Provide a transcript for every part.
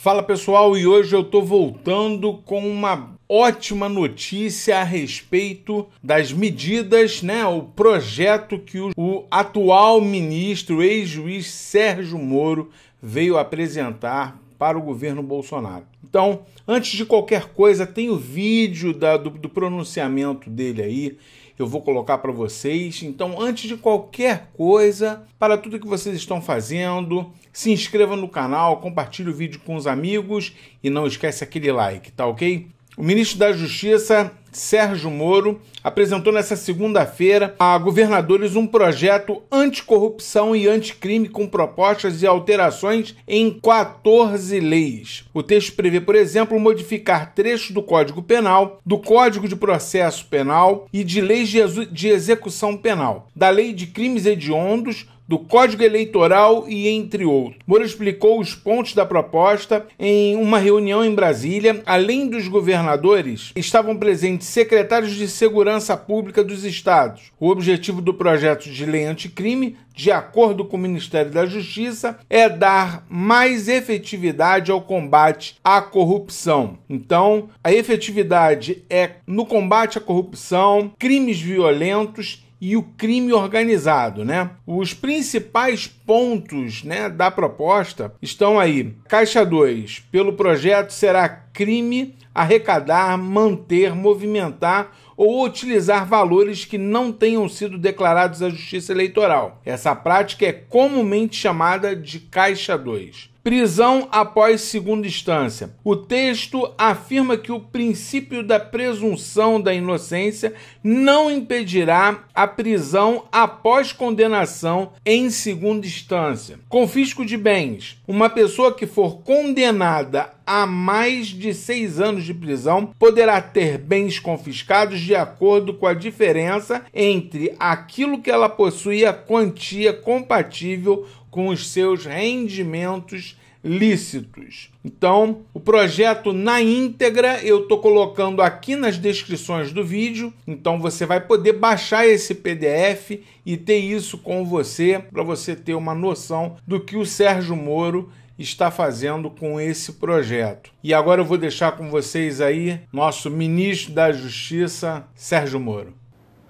Fala pessoal, e hoje eu tô voltando com uma ótima notícia a respeito das medidas, o projeto que o atual ministro, o ex-juiz Sérgio Moro veio apresentar para o governo Bolsonaro. Então, antes de qualquer coisa, tem o vídeo do pronunciamento dele aí, eu vou colocar para vocês. Então, antes de qualquer coisa, para tudo que vocês estão fazendo, se inscreva no canal, compartilhe o vídeo com os amigos e não esquece aquele like, tá ok? O ministro da Justiça, Sérgio Moro, apresentou nesta segunda-feira a governadores um projeto anticorrupção e anticrime com propostas e alterações em 14 leis. O texto prevê, por exemplo, modificar trechos do Código Penal, do Código de Processo Penal e de leis de execução penal, da Lei de Crimes Hediondos, do Código Eleitoral e entre outros. Moro explicou os pontos da proposta em uma reunião em Brasília. Além dos governadores, estavam presentes secretários de Segurança Pública dos estados. O objetivo do projeto de lei anticrime, de acordo com o Ministério da Justiça, é dar mais efetividade ao combate à corrupção. Então, a efetividade é no combate à corrupção, crimes violentos e o crime organizado, Os principais pontos, da proposta estão aí. Caixa 2. Pelo projeto será crime arrecadar, manter, movimentar ou utilizar valores que não tenham sido declarados à Justiça Eleitoral. Essa prática é comumente chamada de Caixa 2. Prisão após segunda instância. O texto afirma que o princípio da presunção da inocência não impedirá a prisão após condenação em segunda instância. Confisco de bens. Uma pessoa que for condenada a mais de 6 anos de prisão poderá ter bens confiscados de acordo com a diferença entre aquilo que ela possui e a quantia compatível com os seus rendimentos lícitos. Então, o projeto na íntegra eu estou colocando aqui nas descrições do vídeo, então você vai poder baixar esse PDF e ter isso com você, para você ter uma noção do que o Sérgio Moro está fazendo com esse projeto. E agora eu vou deixar com vocês aí nosso ministro da Justiça, Sérgio Moro.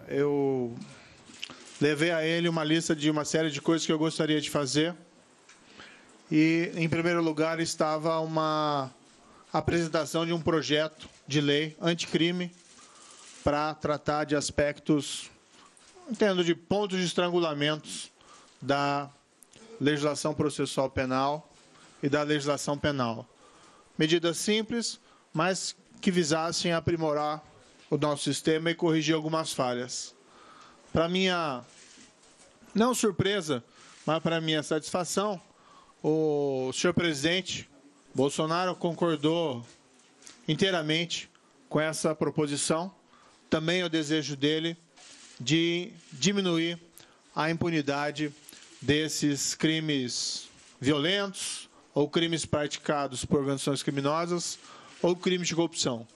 Eu levei a ele uma lista de uma série de coisas que eu gostaria de fazer. E, em primeiro lugar, estava uma apresentação de um projeto de lei anticrime para tratar de aspectos, entendo, de pontos de estrangulamentos da legislação processual penal e da legislação penal. Medidas simples, mas que visassem aprimorar o nosso sistema e corrigir algumas falhas. Para minha, não surpresa, mas para minha satisfação, o senhor presidente Bolsonaro concordou inteiramente com essa proposição. Também o desejo dele de diminuir a impunidade desses crimes violentos ou crimes praticados por organizações criminosas ou crimes de corrupção.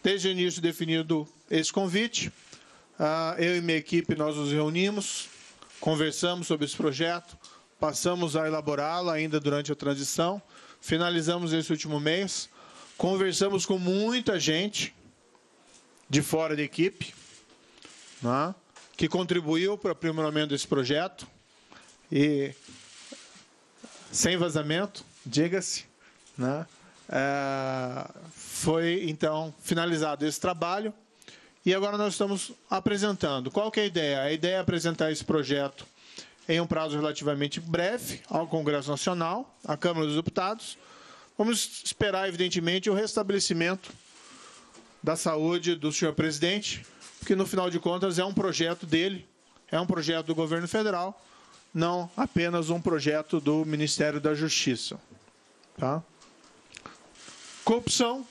Desde o início definido esse convite, eu e minha equipe nós nos reunimos, conversamos sobre esse projeto, passamos a elaborá-lo ainda durante a transição, finalizamos esse último mês, conversamos com muita gente de fora da equipe, que contribuiu para o aprimoramento desse projeto, e sem vazamento, diga-se, foi, então, finalizado esse trabalho, e agora nós estamos apresentando. Qual que é a ideia? A ideia é apresentar esse projeto em um prazo relativamente breve ao Congresso Nacional, à Câmara dos Deputados. Vamos esperar, evidentemente, o restabelecimento da saúde do senhor presidente, porque, no final de contas, é um projeto dele, é um projeto do governo federal, não apenas um projeto do Ministério da Justiça. Corrupção,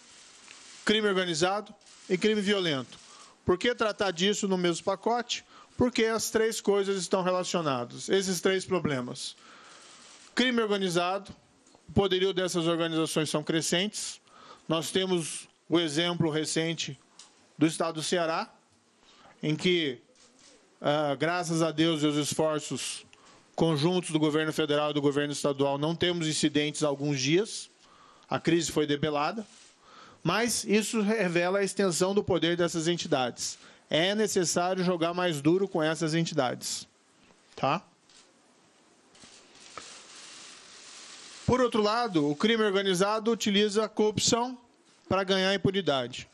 crime organizado e crime violento. Por que tratar disso no mesmo pacote? Porque as três coisas estão relacionadas, esses três problemas. Crime organizado, o poderio dessas organizações são crescentes. Nós temos o exemplo recente do estado do Ceará, em que, graças a Deus e aos esforços conjuntos do governo federal e do governo estadual, não temos incidentes há alguns dias, a crise foi debelada, mas isso revela a extensão do poder dessas entidades. É necessário jogar mais duro com essas entidades. Tá? Por outro lado, o crime organizado utiliza a corrupção para ganhar impunidade.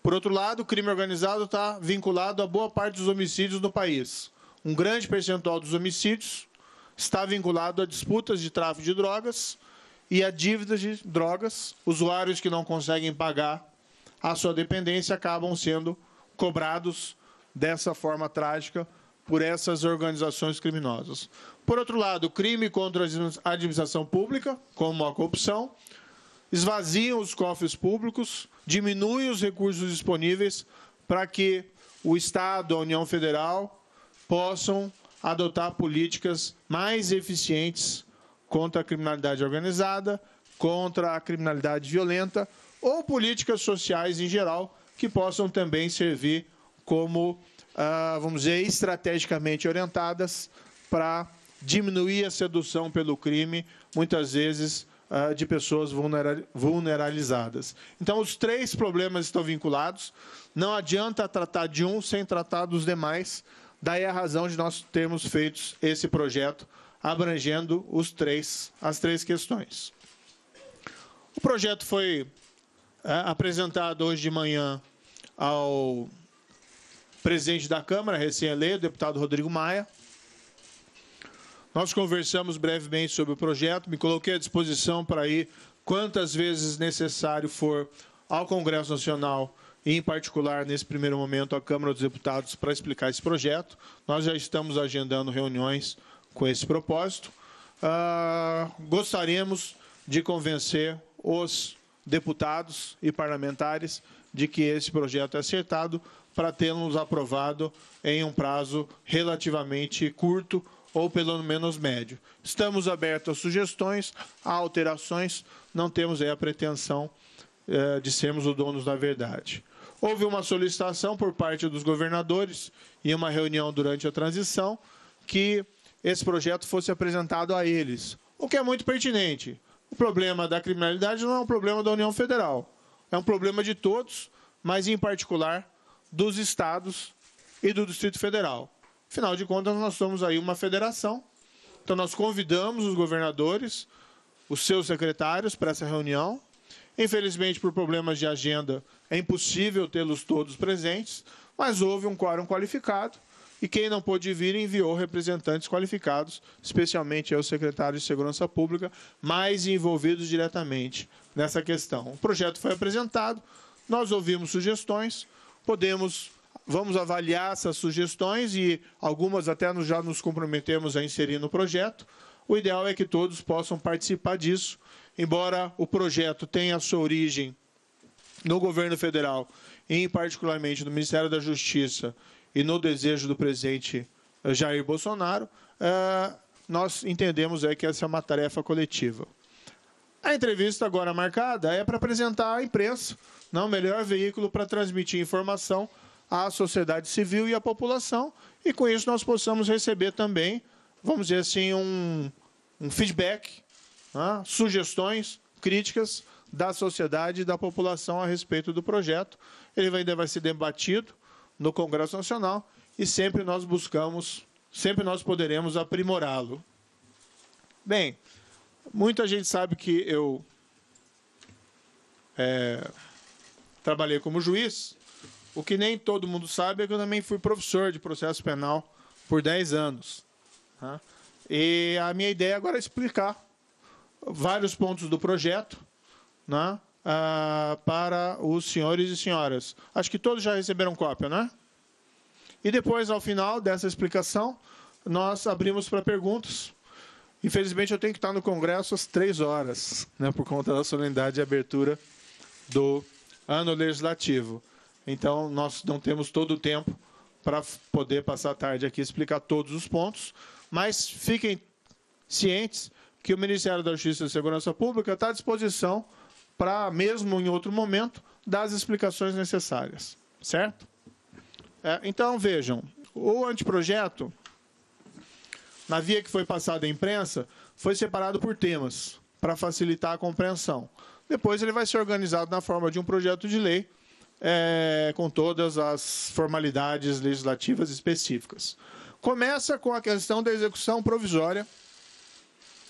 Por outro lado, o crime organizado está vinculado a boa parte dos homicídios no país. Um grande percentual dos homicídios está vinculado a disputas de tráfico de drogas e a dívidas de drogas. Usuários que não conseguem pagar a sua dependência acabam sendo cobrados dessa forma trágica por essas organizações criminosas. Por outro lado, o crime contra a administração pública, como a corrupção, esvaziam os cofres públicos, diminuem os recursos disponíveis para que o Estado, a União Federal, possam adotar políticas mais eficientes contra a criminalidade organizada, contra a criminalidade violenta, ou políticas sociais em geral, que possam também servir como, vamos dizer, estrategicamente orientadas para diminuir a sedução pelo crime, muitas vezes de pessoas vulnerabilizadas. Então, os três problemas estão vinculados. Não adianta tratar de um sem tratar dos demais. Daí a razão de nós termos feito esse projeto abrangendo as três questões. O projeto foi apresentado hoje de manhã ao presidente da Câmara, recém-eleito, deputado Rodrigo Maia. Nós conversamos brevemente sobre o projeto, me coloquei à disposição para ir quantas vezes necessário for ao Congresso Nacional e, em particular, nesse primeiro momento, à Câmara dos Deputados para explicar esse projeto. Nós já estamos agendando reuniões com esse propósito. Gostaríamos de convencer os deputados e parlamentares de que esse projeto é acertado para tê-lo aprovado em um prazo relativamente curto ou pelo menos médio. Estamos abertos a sugestões, a alterações, não temos aí a pretensão de sermos os donos da verdade. Houve uma solicitação por parte dos governadores em uma reunião durante a transição que esse projeto fosse apresentado a eles, o que é muito pertinente. O problema da criminalidade não é um problema da União Federal, é um problema de todos, mas em particular dos estados e do Distrito Federal. Afinal de contas, nós somos aí uma federação, então nós convidamos os governadores, os seus secretários para essa reunião. Infelizmente, por problemas de agenda, é impossível tê-los todos presentes, mas houve um quórum qualificado e quem não pôde vir enviou representantes qualificados, especialmente os secretários de Segurança Pública, mais envolvidos diretamente nessa questão. O projeto foi apresentado, nós ouvimos sugestões, vamos avaliar essas sugestões e algumas até já nos comprometemos a inserir no projeto. O ideal é que todos possam participar disso, embora o projeto tenha a sua origem no governo federal, e particularmente no Ministério da Justiça e no desejo do presidente Jair Bolsonaro, nós entendemos que essa é uma tarefa coletiva. A entrevista agora marcada é para apresentar à imprensa, o melhor veículo para transmitir informação à sociedade civil e à população, e com isso nós possamos receber também, vamos dizer assim, um feedback, sugestões, críticas da sociedade e da população a respeito do projeto. Ele ainda vai ser debatido no Congresso Nacional e sempre nós poderemos aprimorá-lo. Bem, muita gente sabe que eu trabalhei como juiz. O que nem todo mundo sabe é que eu também fui professor de processo penal por 10 anos. E a minha ideia agora é explicar vários pontos do projeto para os senhores e senhoras. Acho que todos já receberam cópia, né? E depois, ao final dessa explicação, nós abrimos para perguntas. Infelizmente, eu tenho que estar no Congresso às 3 horas, por conta da solenidade de abertura do ano legislativo. Então, nós não temos todo o tempo para poder passar a tarde aqui e explicar todos os pontos, mas fiquem cientes que o Ministério da Justiça e Segurança Pública está à disposição para, mesmo em outro momento, dar as explicações necessárias. Certo? Então, vejam, o anteprojeto, na via que foi passado à imprensa, foi separado por temas. para facilitar a compreensão. Depois ele vai ser organizado na forma de um projeto de lei, com todas as formalidades legislativas específicas. Começa com a questão da execução provisória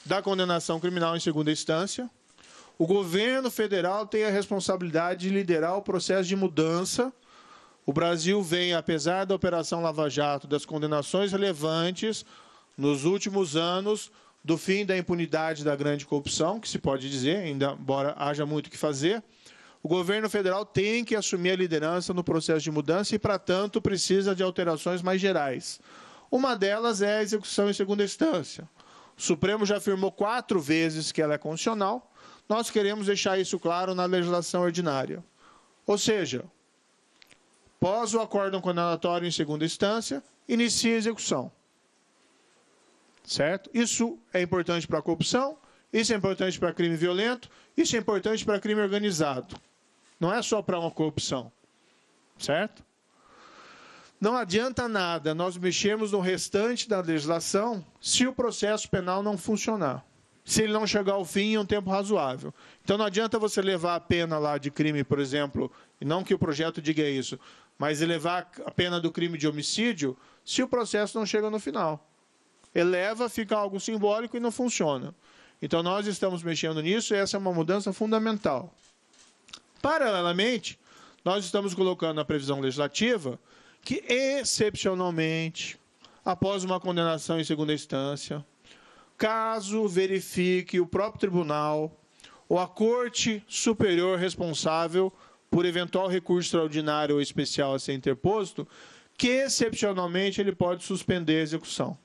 da condenação criminal em segunda instância. O governo federal tem a responsabilidade de liderar o processo de mudança. O Brasil vem, apesar da Operação Lava Jato, das condenações relevantes nos últimos anos, do fim da impunidade da grande corrupção, que se pode dizer, ainda embora haja muito o que fazer, o governo federal tem que assumir a liderança no processo de mudança e, para tanto, precisa de alterações mais gerais. Uma delas é a execução em segunda instância. O Supremo já afirmou 4 vezes que ela é constitucional. Nós queremos deixar isso claro na legislação ordinária. Ou seja, após o acórdão condenatório em segunda instância, inicia a execução. Certo? Isso é importante para a corrupção, isso é importante para crime violento, isso é importante para crime organizado. Não é só para uma corrupção. Certo? Não adianta nada nós mexermos no restante da legislação se o processo penal não funcionar. Se ele não chegar ao fim em um tempo razoável. Então não adianta você levar a pena lá de crime, por exemplo, e não que o projeto diga isso, mas elevar a pena do crime de homicídio se o processo não chega no final. Eleva, fica algo simbólico e não funciona. Então nós estamos mexendo nisso e essa é uma mudança fundamental. Paralelamente, nós estamos colocando na previsão legislativa que, excepcionalmente, após uma condenação em segunda instância, caso verifique o próprio tribunal ou a Corte Superior responsável por eventual recurso extraordinário ou especial a ser interposto, que, excepcionalmente, ele pode suspender a execução.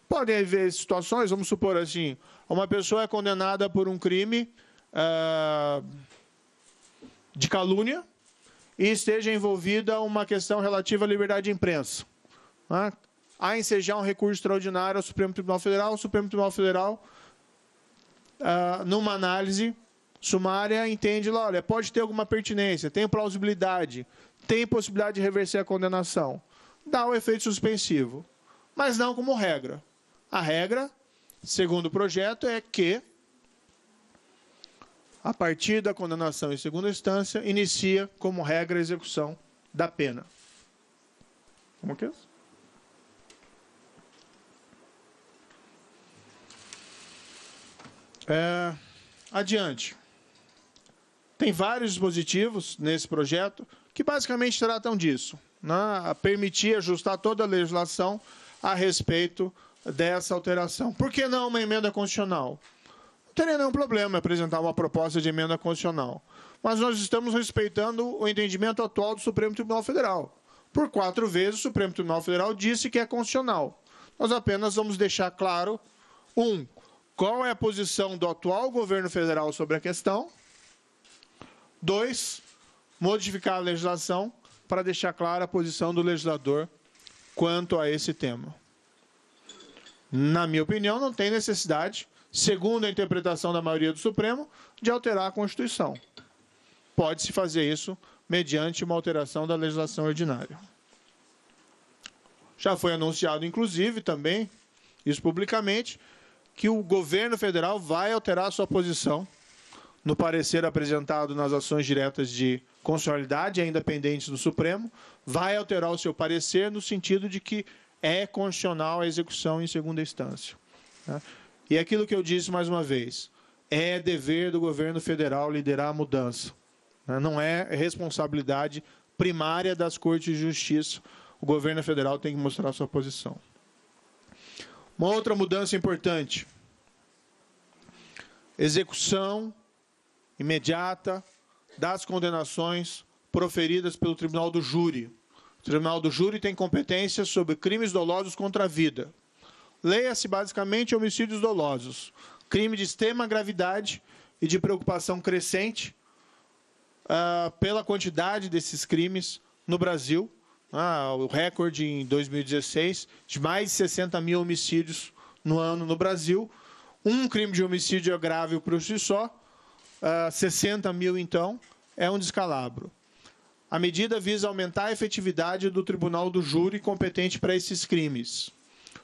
Podem haver situações, vamos supor assim, uma pessoa é condenada por um crime de calúnia e esteja envolvida uma questão relativa à liberdade de imprensa. A ensejar um recurso extraordinário ao Supremo Tribunal Federal, o Supremo Tribunal Federal, numa análise sumária, entende lá, olha, pode ter alguma pertinência, tem plausibilidade, tem possibilidade de reverter a condenação. Dá o efeito suspensivo, mas não como regra. A regra, segundo o projeto, é que, a partir da condenação em segunda instância, inicia, como regra, a execução da pena. Como que é isso? Adiante. Tem vários dispositivos nesse projeto que basicamente tratam disso, né? A permitir ajustar toda a legislação a respeito dessa alteração. Por que não uma emenda constitucional? Não teria nenhum problema apresentar uma proposta de emenda constitucional. Mas nós estamos respeitando o entendimento atual do Supremo Tribunal Federal. Por 4 vezes o Supremo Tribunal Federal disse que é constitucional. Nós apenas vamos deixar claro, qual é a posição do atual governo federal sobre a questão. 2, modificar a legislação para deixar clara a posição do legislador quanto a esse tema. Na minha opinião, não tem necessidade, segundo a interpretação da maioria do Supremo, de alterar a Constituição. Pode-se fazer isso mediante uma alteração da legislação ordinária. Já foi anunciado, inclusive, também, isso publicamente, que o governo federal vai alterar sua posição no parecer apresentado nas ações diretas de constitucionalidade, ainda pendentes do Supremo, vai alterar o seu parecer no sentido de que é constitucional a execução em segunda instância. E aquilo que eu disse mais uma vez, é dever do governo federal liderar a mudança. Não é responsabilidade primária das Cortes de Justiça. O governo federal tem que mostrar a sua posição. Uma outra mudança importante. Execução imediata das condenações proferidas pelo Tribunal do Júri. O Tribunal do Júri tem competência sobre crimes dolosos contra a vida. Leia-se basicamente homicídios dolosos. Crime de extrema gravidade e de preocupação crescente pela quantidade desses crimes no Brasil. O recorde em 2016 de mais de 60 mil homicídios no ano no Brasil. Um crime de homicídio é grave por si só. 60 mil, então, é um descalabro. A medida visa aumentar a efetividade do Tribunal do Júri competente para esses crimes.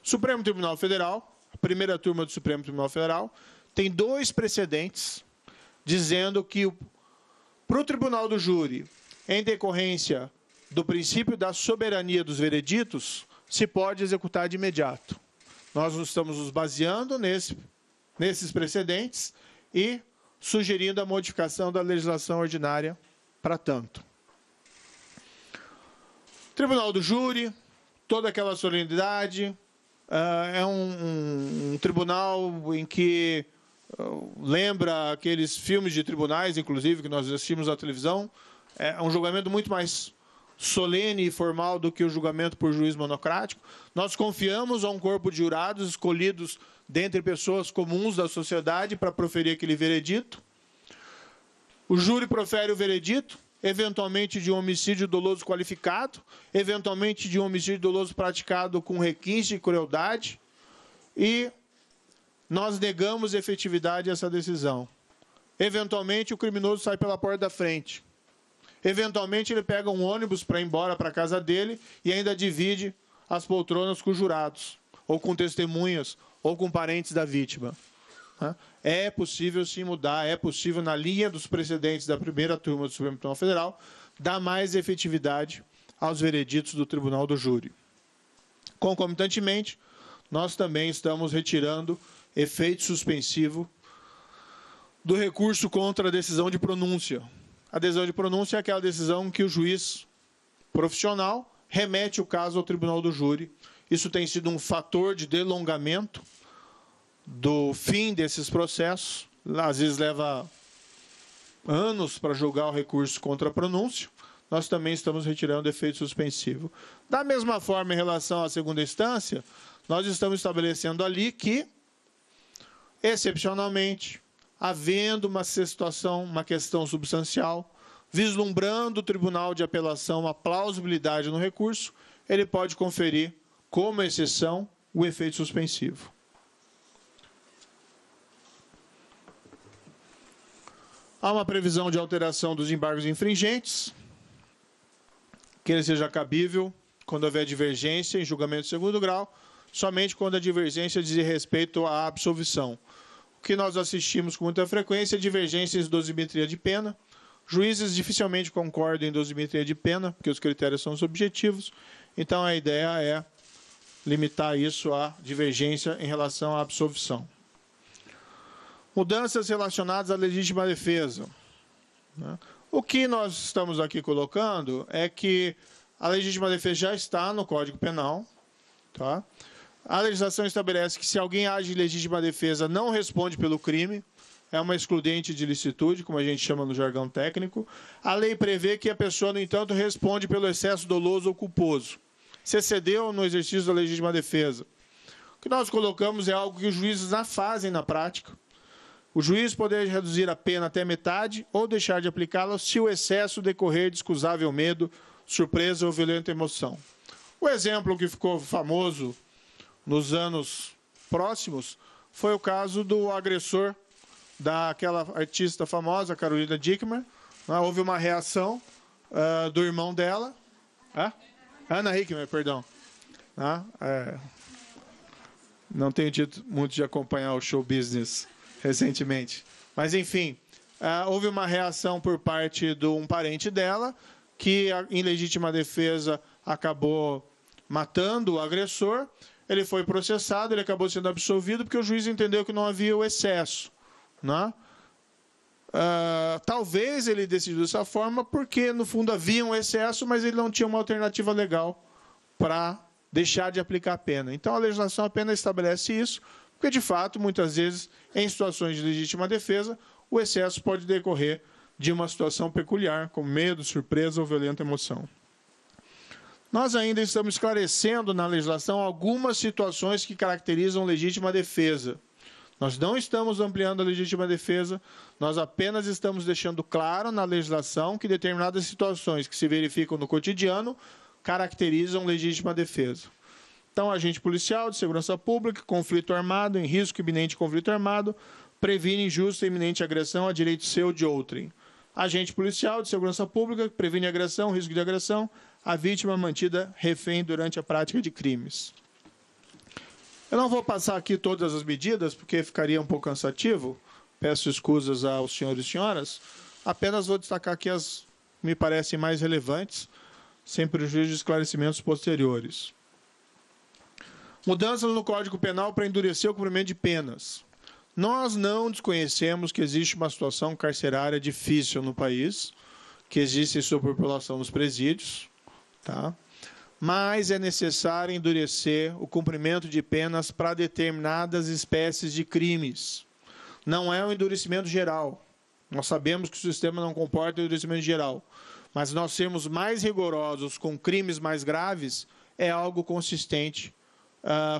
Supremo Tribunal Federal, a primeira turma do Supremo Tribunal Federal, tem 2 precedentes dizendo que para o tribunal do júri, em decorrência do princípio da soberania dos vereditos, se pode executar de imediato. Nós estamos nos baseando nesses precedentes e sugerindo a modificação da legislação ordinária para tanto. Tribunal do júri, toda aquela solenidade, é um tribunal em que lembra aqueles filmes de tribunais, inclusive, que nós assistimos na televisão. É um julgamento muito mais solene e formal do que o julgamento por juiz monocrático. Nós confiamos a um corpo de jurados escolhidos dentre pessoas comuns da sociedade para proferir aquele veredito. O júri profere o veredito, eventualmente de um homicídio doloso qualificado, eventualmente de um homicídio doloso praticado com requinte e crueldade, e nós negamos efetividade a essa decisão. Eventualmente, o criminoso sai pela porta da frente. Eventualmente, ele pega um ônibus para ir embora para a casa dele e ainda divide as poltronas com os jurados, ou com testemunhas, ou com parentes da vítima. É possível sim mudar, é possível, na linha dos precedentes da primeira turma do Supremo Tribunal Federal, dar mais efetividade aos vereditos do Tribunal do Júri. Concomitantemente, nós também estamos retirando efeito suspensivo do recurso contra a decisão de pronúncia. A decisão de pronúncia é aquela decisão que o juiz profissional remete o caso ao Tribunal do Júri. Isso tem sido um fator de delongamento do fim desses processos. Às vezes leva anos para julgar o recurso contra a pronúncia. Nós também estamos retirando efeito suspensivo. Da mesma forma, em relação à segunda instância, nós estamos estabelecendo ali que, excepcionalmente, havendo uma situação, uma questão substancial, vislumbrando o Tribunal de Apelação uma plausibilidade no recurso, ele pode conferir, como exceção, o efeito suspensivo. Há uma previsão de alteração dos embargos infringentes, que ele seja cabível quando houver divergência em julgamento de segundo grau, somente quando a divergência diz respeito à absolvição. O que nós assistimos com muita frequência é divergências de dosimetria de pena. Juízes dificilmente concordam em dosimetria de pena, porque os critérios são subjetivos. Então, a ideia é limitar isso à divergência em relação à absolvição. Mudanças relacionadas à legítima defesa. O que nós estamos aqui colocando é que a legítima defesa já está no Código Penal. Tá? A legislação estabelece que se alguém age em legítima defesa, não responde pelo crime. É uma excludente de licitude, como a gente chama no jargão técnico. A lei prevê que a pessoa, no entanto, responde pelo excesso doloso ou culposo. Se excedeu no exercício da legítima defesa. O que nós colocamos é algo que os juízes já fazem na prática. O juiz poder reduzir a pena até metade ou deixar de aplicá-la se o excesso decorrer de excusável medo, surpresa ou violenta emoção. O exemplo que ficou famoso nos anos próximos foi o caso do agressor daquela artista famosa, Carolina Dickmann. Houve uma reação do irmão dela, Ana Hickman, perdão. Não tenho tido muito de acompanhar o show business recentemente. Mas, enfim, houve uma reação por parte de um parente dela, que, em legítima defesa, acabou matando o agressor. Ele foi processado, ele acabou sendo absolvido, porque o juiz entendeu que não havia o excesso. Talvez ele decidiu dessa forma porque, no fundo, havia um excesso, mas ele não tinha uma alternativa legal para deixar de aplicar a pena. Então, a legislação apenas estabelece isso, porque, de fato, muitas vezes, em situações de legítima defesa, o excesso pode decorrer de uma situação peculiar, como medo, surpresa ou violenta emoção. Nós ainda estamos esclarecendo na legislação algumas situações que caracterizam legítima defesa. Nós não estamos ampliando a legítima defesa, nós apenas estamos deixando claro na legislação que determinadas situações que se verificam no cotidiano caracterizam legítima defesa. Então, agente policial de segurança pública, conflito armado, em risco iminente de conflito armado, previne injusta e iminente agressão a direito seu ou de outrem. Agente policial de segurança pública, previne agressão, risco de agressão, a vítima mantida refém durante a prática de crimes. Eu não vou passar aqui todas as medidas, porque ficaria um pouco cansativo. Peço escusas aos senhores e senhoras. Apenas vou destacar aqui as me parecem mais relevantes, sem prejuízo de esclarecimentos posteriores. Mudanças no Código Penal para endurecer o cumprimento de penas. Nós não desconhecemos que existe uma situação carcerária difícil no país, que existe superpopulação nos presídios, tá? Mas é necessário endurecer o cumprimento de penas para determinadas espécies de crimes. Não é um endurecimento geral. Nós sabemos que o sistema não comporta endurecimento geral, mas nós sermos mais rigorosos com crimes mais graves é algo consistente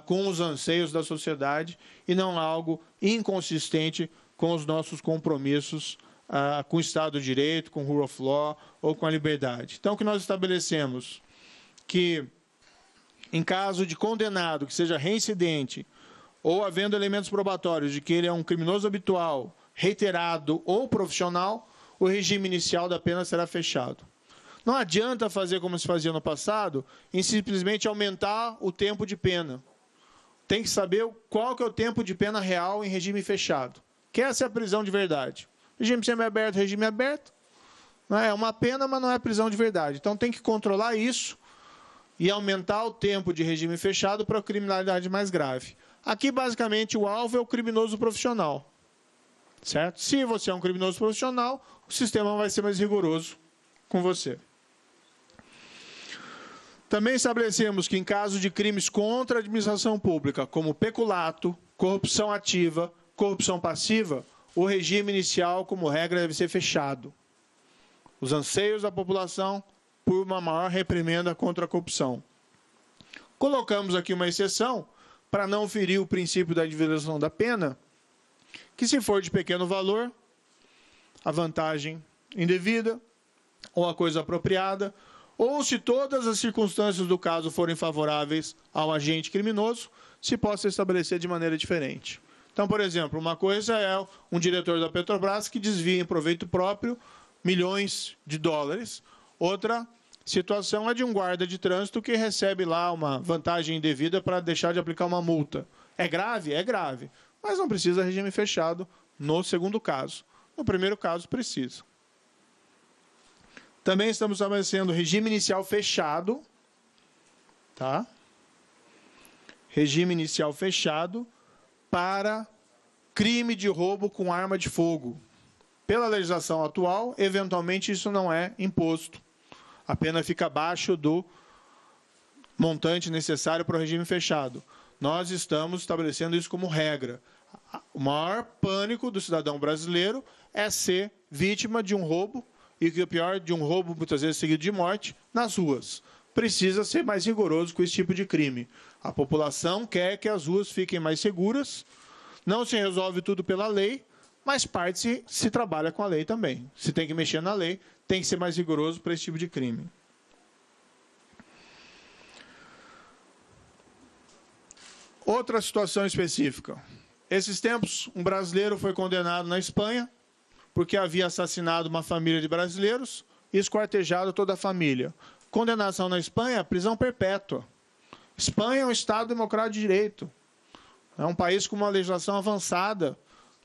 com os anseios da sociedade e não algo inconsistente com os nossos compromissos com o Estado de Direito, com o rule of law ou com a liberdade. Então, o que nós estabelecemos? Que, em caso de condenado que seja reincidente ou havendo elementos probatórios de que ele é um criminoso habitual, reiterado ou profissional, o regime inicial da pena será fechado. Não adianta fazer como se fazia no passado, em simplesmente aumentar o tempo de pena. Tem que saber qual que é o tempo de pena real em regime fechado. Que essa é a prisão de verdade. Regime semiaberto, regime aberto. Não é uma pena, mas não é prisão de verdade. Então tem que controlar isso e aumentar o tempo de regime fechado para a criminalidade mais grave. Aqui, basicamente, o alvo é o criminoso profissional. Certo? Se você é um criminoso profissional, o sistema vai ser mais rigoroso com você. Também estabelecemos que, em caso de crimes contra a administração pública, como peculato, corrupção ativa, corrupção passiva, o regime inicial, como regra, deve ser fechado. Os anseios da população por uma maior reprimenda contra a corrupção. Colocamos aqui uma exceção para não ferir o princípio da individualização da pena, que se for de pequeno valor, a vantagem indevida ou a coisa apropriada, ou se todas as circunstâncias do caso forem favoráveis ao agente criminoso, se possa estabelecer de maneira diferente. Então, por exemplo, uma coisa é um diretor da Petrobras que desvia em proveito próprio milhões de dólares. Outra situação é de um guarda de trânsito que recebe lá uma vantagem indevida para deixar de aplicar uma multa. É grave? É grave. Mas não precisa regime fechado no segundo caso. No primeiro caso, precisa. Também estamos estabelecendo regime inicial fechado. Tá? Regime inicial fechado para crime de roubo com arma de fogo. Pela legislação atual, eventualmente isso não é imposto. A pena fica abaixo do montante necessário para o regime fechado. Nós estamos estabelecendo isso como regra. O maior pânico do cidadão brasileiro é ser vítima de um roubo, e que o pior, de um roubo muitas vezes seguido de morte, nas ruas. Precisa ser mais rigoroso com esse tipo de crime. A população quer que as ruas fiquem mais seguras, não se resolve tudo pela lei, mas parte se trabalha com a lei também. Se tem que mexer na lei, tem que ser mais rigoroso para esse tipo de crime. Outra situação específica. Esses tempos, um brasileiro foi condenado na Espanha porque havia assassinado uma família de brasileiros e esquartejado toda a família. Condenação na Espanha, prisão perpétua. Espanha é um Estado democrático de direito. É um país com uma legislação avançada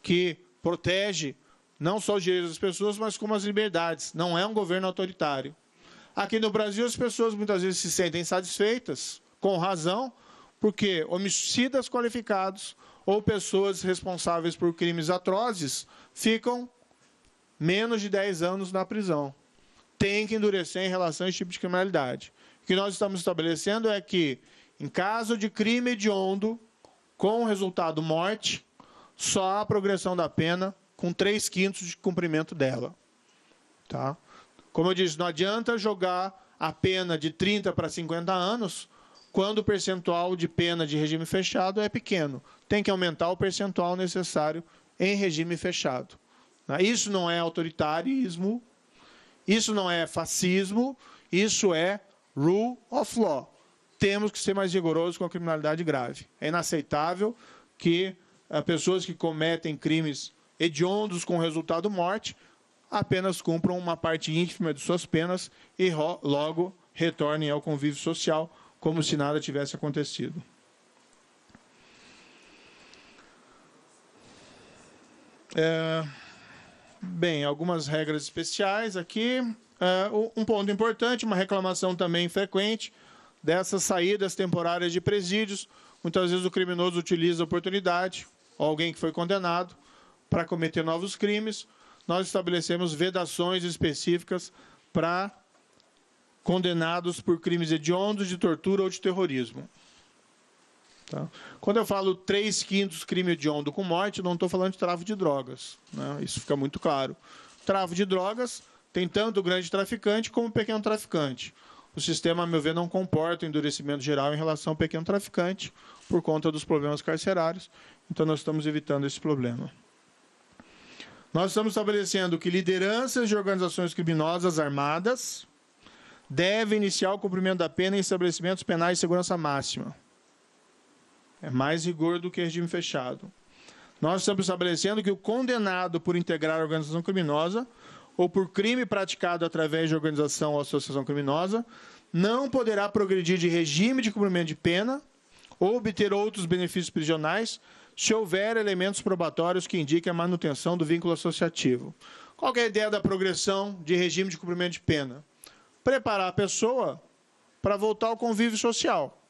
que protege não só os direitos das pessoas, mas como as liberdades. Não é um governo autoritário. Aqui no Brasil, as pessoas muitas vezes se sentem satisfeitas, com razão, porque homicidas qualificados ou pessoas responsáveis por crimes atrozes ficam menos de 10 anos na prisão. Tem que endurecer em relação a esse tipo de criminalidade. O que nós estamos estabelecendo é que, em caso de crime hediondo, com resultado morte, só há progressão da pena com 3/5 de cumprimento dela. Tá? Como eu disse, não adianta jogar a pena de 30 para 50 anos quando o percentual de pena de regime fechado é pequeno. Tem que aumentar o percentual necessário em regime fechado. Isso não é autoritarismo, isso não é fascismo, isso é rule of law. Temos que ser mais rigorosos com a criminalidade grave. É inaceitável que pessoas que cometem crimes hediondos com resultado morte apenas cumpram uma parte ínfima de suas penas e logo retornem ao convívio social como se nada tivesse acontecido. Bem, algumas regras especiais aqui. Um ponto importante, uma reclamação também frequente dessas saídas temporárias de presídios. Muitas vezes o criminoso utiliza a oportunidade, ou alguém que foi condenado, para cometer novos crimes. Nós estabelecemos vedações específicas para condenados por crimes hediondos, de tortura ou de terrorismo. Tá? Quando eu falo 3/5 crime hediondo com morte, não estou falando de tráfico de drogas, né? Isso fica muito claro. Tráfico de drogas tem tanto o grande traficante como o pequeno traficante. O sistema, a meu ver, não comporta endurecimento geral em relação ao pequeno traficante por conta dos problemas carcerários. Então, nós estamos evitando esse problema. Nós estamos estabelecendo que lideranças de organizações criminosas armadas devem iniciar o cumprimento da pena em estabelecimentos penais de segurança máxima. É mais rigor do que regime fechado. Nós estamos estabelecendo que o condenado por integrar a organização criminosa ou por crime praticado através de organização ou associação criminosa não poderá progredir de regime de cumprimento de pena ou obter outros benefícios prisionais se houver elementos probatórios que indiquem a manutenção do vínculo associativo. Qual que é a ideia da progressão de regime de cumprimento de pena? Preparar a pessoa para voltar ao convívio social.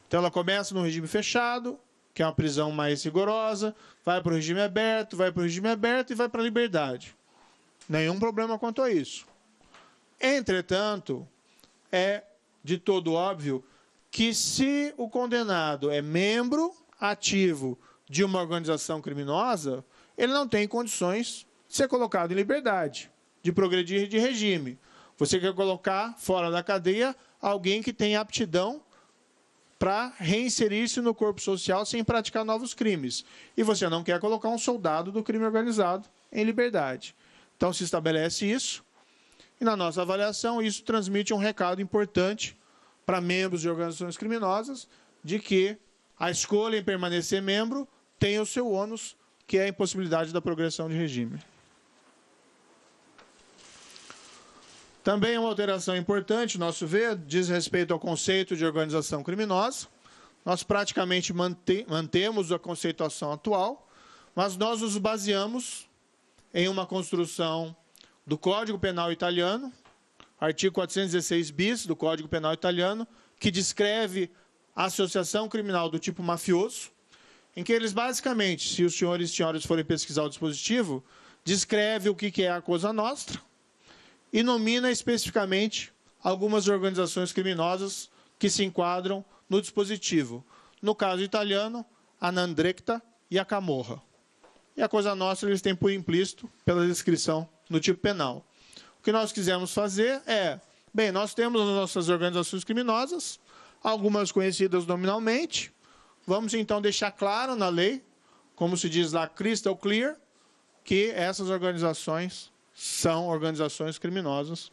Então, ela começa no regime fechado, que é uma prisão mais rigorosa, vai para o regime aberto, vai para o regime aberto e vai para a liberdade. Nenhum problema quanto a isso. Entretanto, é de todo óbvio que se o condenado é membro ativo de uma organização criminosa, ele não tem condições de ser colocado em liberdade, de progredir de regime. Você quer colocar fora da cadeia alguém que tem aptidão para reinserir-se no corpo social sem praticar novos crimes. E você não quer colocar um soldado do crime organizado em liberdade. Então, se estabelece isso, e na nossa avaliação, isso transmite um recado importante para membros de organizações criminosas, de que a escolha em permanecer membro tem o seu ônus, que é a impossibilidade da progressão de regime. Também uma alteração importante, nosso ver, diz respeito ao conceito de organização criminosa. Nós praticamente mantemos a conceituação atual, mas nós nos baseamos em uma construção do Código Penal italiano, artigo 416 bis do Código Penal italiano, que descreve a associação criminal do tipo mafioso, em que eles basicamente, se os senhores e senhoras forem pesquisar o dispositivo, descreve o que é a Cosa Nostra, e nomina especificamente algumas organizações criminosas que se enquadram no dispositivo. No caso italiano, a 'Ndrangheta e a Camorra. E a Cosa Nostra eles têm por implícito pela descrição no tipo penal. O que nós quisemos fazer é, bem, nós temos as nossas organizações criminosas, algumas conhecidas nominalmente, vamos então deixar claro na lei, como se diz lá, crystal clear, que essas organizações são organizações criminosas,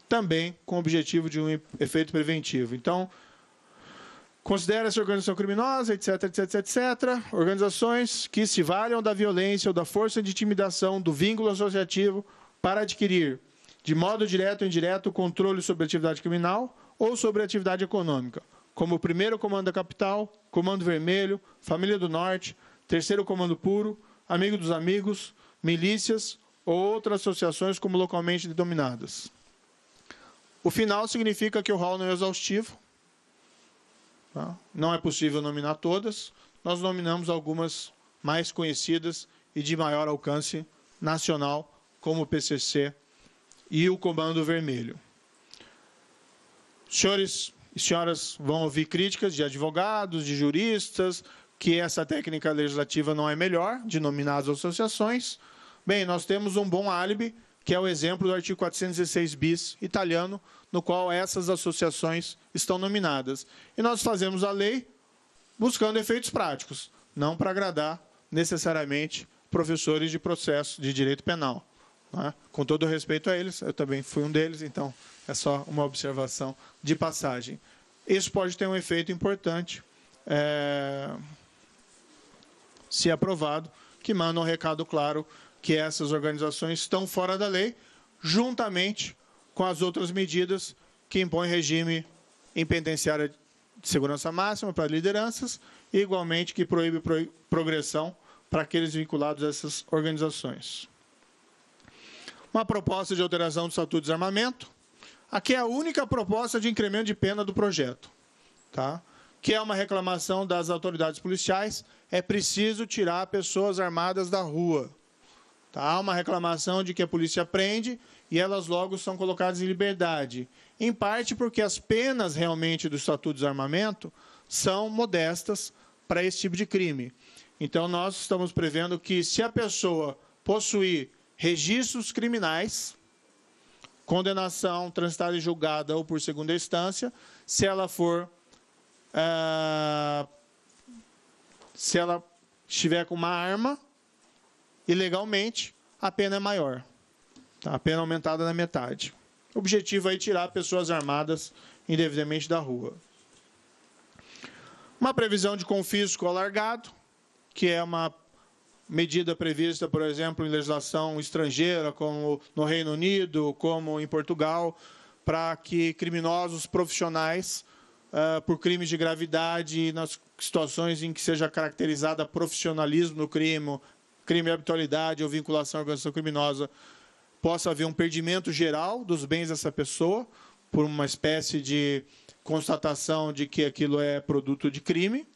também com o objetivo de um efeito preventivo. Então, considera essa organização criminosa, etc, etc, etc, organizações que se valham da violência ou da força de intimidação do vínculo associativo para adquirir, de modo direto ou indireto, o controle sobre a atividade criminal ou sobre a atividade econômica, como o 1º Comando da Capital, Comando Vermelho, Família do Norte, 3º Comando Puro, Amigo dos Amigos, milícias ou outras associações como localmente denominadas. O final significa que o rol não é exaustivo, tá? Não é possível nominar todas, nós nominamos algumas mais conhecidas e de maior alcance nacional, como o PCC e o Comando Vermelho. Senhores e senhoras vão ouvir críticas de advogados, de juristas, que essa técnica legislativa não é melhor, de nominar as associações. Bem, nós temos um bom álibi, que é o exemplo do artigo 416 bis italiano, no qual essas associações estão nominadas. E nós fazemos a lei buscando efeitos práticos, não para agradar necessariamente professores de processo de direito penal. Né? Com todo respeito a eles, eu também fui um deles, então é só uma observação de passagem. Isso pode ter um efeito importante, se aprovado, que manda um recado claro que essas organizações estão fora da lei, juntamente com as outras medidas que impõem regime em penitenciária de segurança máxima para lideranças, e igualmente que proíbe progressão para aqueles vinculados a essas organizações. Uma proposta de alteração do Estatuto de Desarmamento. Aqui é a única proposta de incremento de pena do projeto, tá? Que é uma reclamação das autoridades policiais. É preciso tirar pessoas armadas da rua. Tá? Há uma reclamação de que a polícia prende e elas logo são colocadas em liberdade. Em parte porque as penas realmente do Estatuto de Desarmamento são modestas para esse tipo de crime. Então, nós estamos prevendo que, se a pessoa possuir registros criminais, condenação transitada e julgada ou por segunda instância, se ela estiver com uma arma, ilegalmente, a pena é maior. Tá? A pena é aumentada na metade. O objetivo é tirar pessoas armadas indevidamente da rua. Uma previsão de confisco alargado, que é uma medida prevista, por exemplo, em legislação estrangeira, como no Reino Unido, como em Portugal, para que criminosos profissionais, por crimes de gravidade, nas situações em que seja caracterizada profissionalismo no crime, crime de habitualidade ou vinculação à organização criminosa, possa haver um perdimento geral dos bens dessa pessoa, por uma espécie de constatação de que aquilo é produto de crime,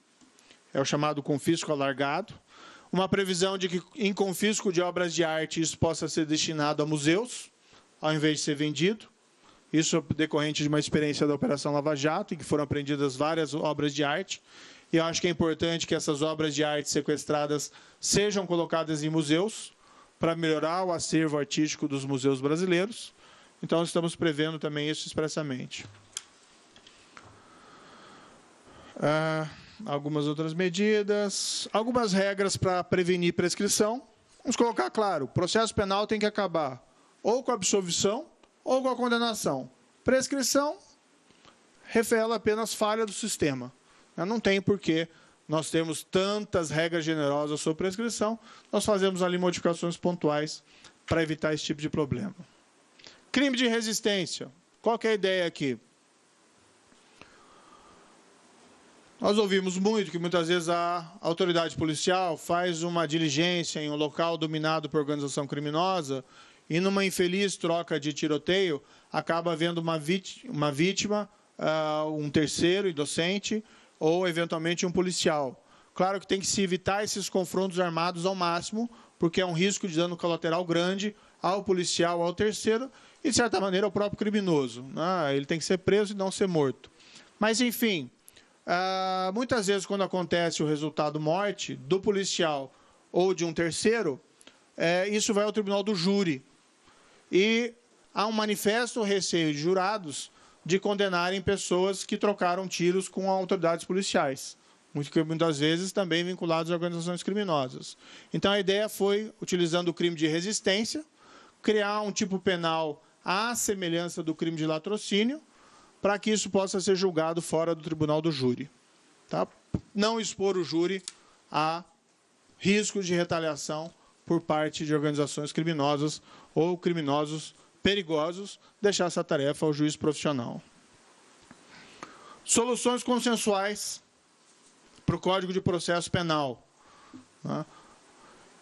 é o chamado confisco alargado. Uma previsão de que, em confisco de obras de arte, isso possa ser destinado a museus, ao invés de ser vendido. Isso é decorrente de uma experiência da Operação Lava Jato, em que foram apreendidas várias obras de arte. E eu acho que é importante que essas obras de arte sequestradas sejam colocadas em museus, para melhorar o acervo artístico dos museus brasileiros. Então, estamos prevendo também isso expressamente. Algumas outras medidas, algumas regras para prevenir prescrição. Vamos colocar claro, o processo penal tem que acabar ou com a absolvição ou com a condenação. Prescrição revela apenas falha do sistema. Não tem porquê nós temos tantas regras generosas sobre prescrição, nós fazemos ali modificações pontuais para evitar esse tipo de problema. Crime de resistência. Qual que é a ideia aqui? Nós ouvimos muito que muitas vezes a autoridade policial faz uma diligência em um local dominado por organização criminosa e, numa infeliz troca de tiroteio, acaba havendo uma vítima, um terceiro inocente, ou, eventualmente, um policial. Claro que tem que se evitar esses confrontos armados ao máximo, porque é um risco de dano colateral grande ao policial, ao terceiro, e, de certa maneira, ao próprio criminoso. Ele tem que ser preso e não ser morto. Mas, enfim, muitas vezes, quando acontece o resultado morte do policial ou de um terceiro, isso vai ao tribunal do júri. E há um manifesto receio de jurados de condenarem pessoas que trocaram tiros com autoridades policiais, muitas vezes também vinculados a organizações criminosas. Então, a ideia foi, utilizando o crime de resistência, criar um tipo penal à semelhança do crime de latrocínio, para que isso possa ser julgado fora do tribunal do júri. Tá? Não expor o júri a riscos de retaliação por parte de organizações criminosas ou criminosos perigosos, deixar essa tarefa ao juiz profissional. Soluções consensuais para o Código de Processo Penal.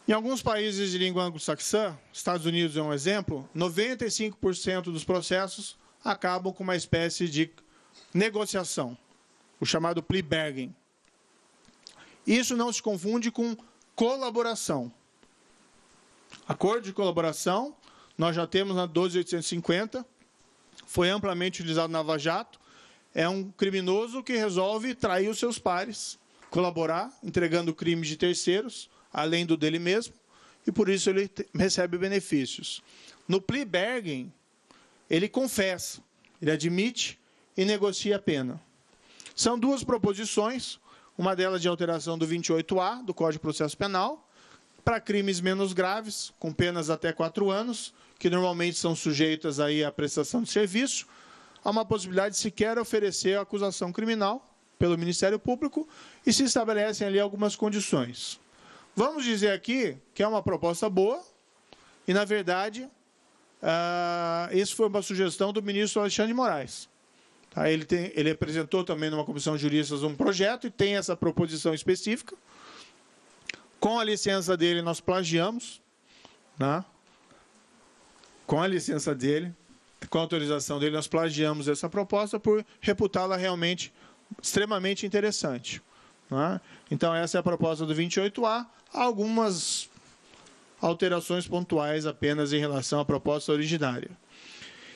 Em alguns países de língua anglo-saxã, Estados Unidos é um exemplo, 95% dos processos acabam com uma espécie de negociação, o chamado plea bargain. Isso não se confunde com colaboração. Acordo de colaboração, nós já temos na 12.850, foi amplamente utilizado na Lava Jato, é um criminoso que resolve trair os seus pares, colaborar, entregando crimes de terceiros, além do dele mesmo, e por isso ele recebe benefícios. No plea bargain, ele confessa, ele admite e negocia a pena. São duas proposições, uma delas de alteração do 28A, do Código de Processo Penal, para crimes menos graves, com penas até 4 anos, que normalmente são sujeitas aí à prestação de serviço, há uma possibilidade de sequer oferecer a acusação criminal pelo Ministério Público e se estabelecem ali algumas condições. Vamos dizer aqui que é uma proposta boa e, na verdade, isso foi uma sugestão do ministro Alexandre de Moraes. Ele apresentou também numa comissão de juristas um projeto e tem essa proposição específica. Com a licença dele, nós plagiamos, né? Com a licença dele, com a autorização dele, nós plagiamos essa proposta por reputá-la realmente extremamente interessante, né? Então, essa é a proposta do 28A. Há algumas alterações pontuais apenas em relação à proposta originária.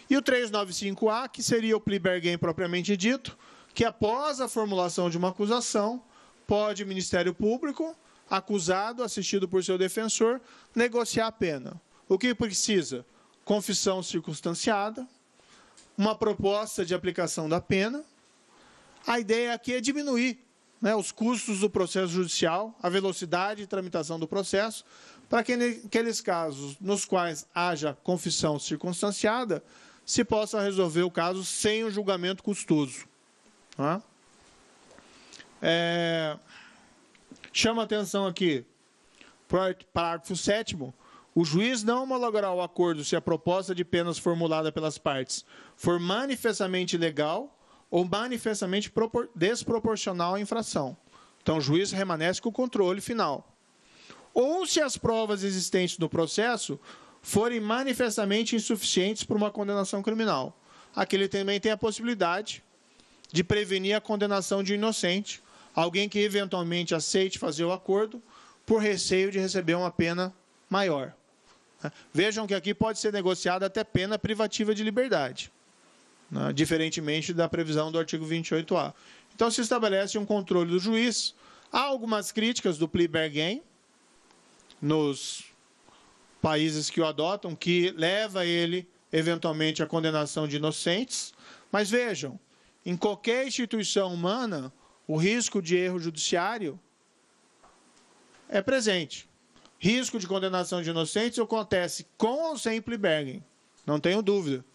E o 395A, que seria o plea bargain propriamente dito, que após a formulação de uma acusação, pode o Ministério Público, acusado, assistido por seu defensor, negociar a pena. O que precisa? Confissão circunstanciada, uma proposta de aplicação da pena. A ideia aqui é diminuir, né, os custos do processo judicial, a velocidade de tramitação do processo, para que naqueles casos nos quais haja confissão circunstanciada, se possa resolver o caso sem o julgamento custoso. Tá? Chama atenção aqui, parágrafo 7º, o juiz não homologará o acordo se a proposta de penas formulada pelas partes for manifestamente ilegal ou manifestamente desproporcional à infração. Então, o juiz permanece com o controle final. Ou se as provas existentes no processo forem manifestamente insuficientes para uma condenação criminal. Aqui ele também tem a possibilidade de prevenir a condenação de um inocente, alguém que eventualmente aceite fazer o acordo por receio de receber uma pena maior. Vejam que aqui pode ser negociada até pena privativa de liberdade, né, diferentemente da previsão do artigo 28A. Então, se estabelece um controle do juiz. Há algumas críticas do plea bargain nos países que o adotam, que leva ele, eventualmente, à condenação de inocentes. Mas vejam, em qualquer instituição humana, o risco de erro judiciário é presente. Risco de condenação de inocentes acontece com ou sem plea bargain, não tenho dúvida.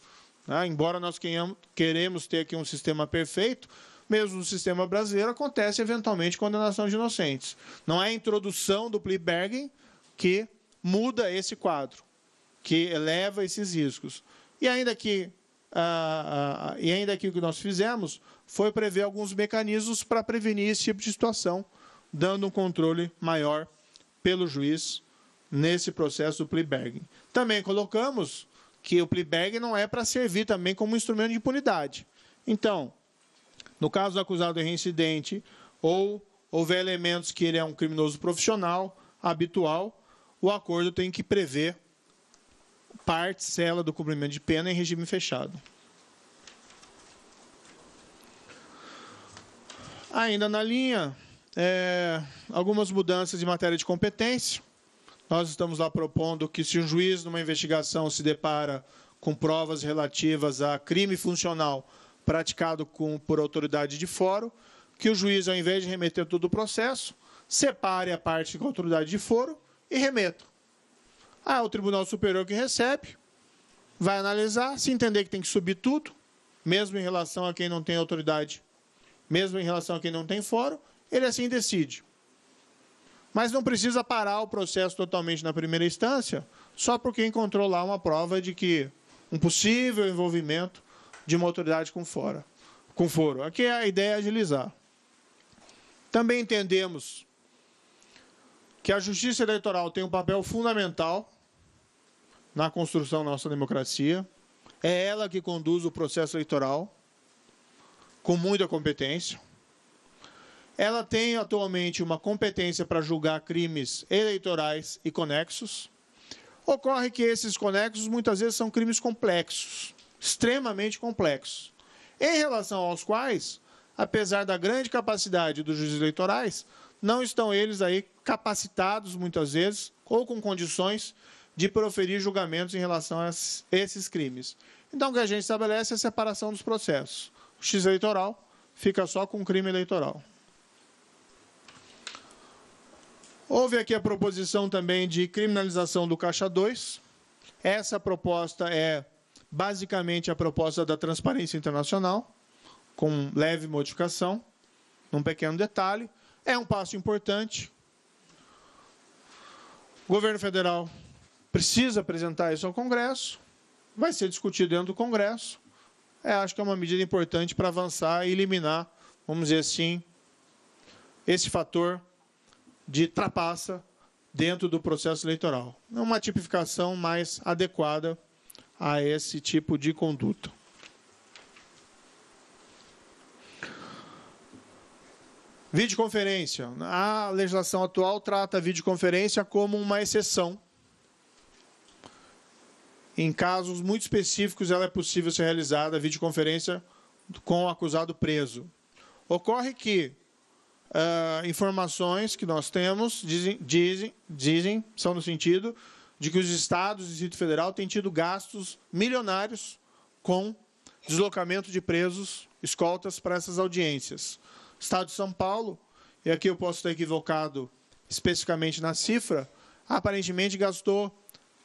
Embora nós queremos ter aqui um sistema perfeito, mesmo no sistema brasileiro acontece eventualmente condenação de inocentes. Não é a introdução do plea bargain que muda esse quadro, que eleva esses riscos. E ainda que o que nós fizemos foi prever alguns mecanismos para prevenir esse tipo de situação, dando um controle maior pelo juiz nesse processo do plea bargain. Também colocamos que o plea bargain não é para servir também como instrumento de impunidade. Então, no caso do acusado reincidente, ou houver elementos que ele é um criminoso profissional, habitual, o acordo tem que prever parcela do cumprimento de pena em regime fechado. Ainda na linha, algumas mudanças em matéria de competência. Nós estamos lá propondo que, se um juiz, numa investigação, se depara com provas relativas a crime funcional praticado por autoridade de foro, que o juiz, ao invés de remeter todo o processo, separe a parte com a autoridade de foro e remeta. O Tribunal Superior que recebe, vai analisar, se entender que tem que subir tudo, mesmo em relação a quem não tem autoridade, mesmo em relação a quem não tem foro, ele assim decide. Mas não precisa parar o processo totalmente na primeira instância, só porque encontrou lá uma prova de que um possível envolvimento de uma autoridade com foro. Aqui a ideia é agilizar. Também entendemos que a Justiça Eleitoral tem um papel fundamental na construção da nossa democracia. É ela que conduz o processo eleitoral com muita competência. Ela tem atualmente uma competência para julgar crimes eleitorais e conexos. Ocorre que esses conexos muitas vezes são crimes complexos, extremamente complexos, em relação aos quais, apesar da grande capacidade dos juízes eleitorais, não estão eles aí capacitados, muitas vezes, ou com condições de proferir julgamentos em relação a esses crimes. Então, o que a gente estabelece é a separação dos processos. O juiz eleitoral fica só com o crime eleitoral. Houve aqui a proposição também de criminalização do Caixa 2. Essa proposta é basicamente a proposta da Transparência Internacional, com leve modificação, num pequeno detalhe. É um passo importante. O governo federal precisa apresentar isso ao Congresso, vai ser discutido dentro do Congresso. Acho que é uma medida importante para avançar e eliminar, vamos dizer assim, esse fator de trapaça dentro do processo eleitoral. É uma tipificação mais adequada a esse tipo de conduta. Videoconferência. A legislação atual trata a videoconferência como uma exceção. Em casos muito específicos, ela é possível ser realizada a videoconferência com o acusado preso. Ocorre que informações que nós temos dizem, são no sentido de que os estados e o Distrito Federal têm tido gastos milionários com deslocamento de presos, escoltas para essas audiências. O Estado de São Paulo, e aqui eu posso estar equivocado especificamente na cifra, aparentemente gastou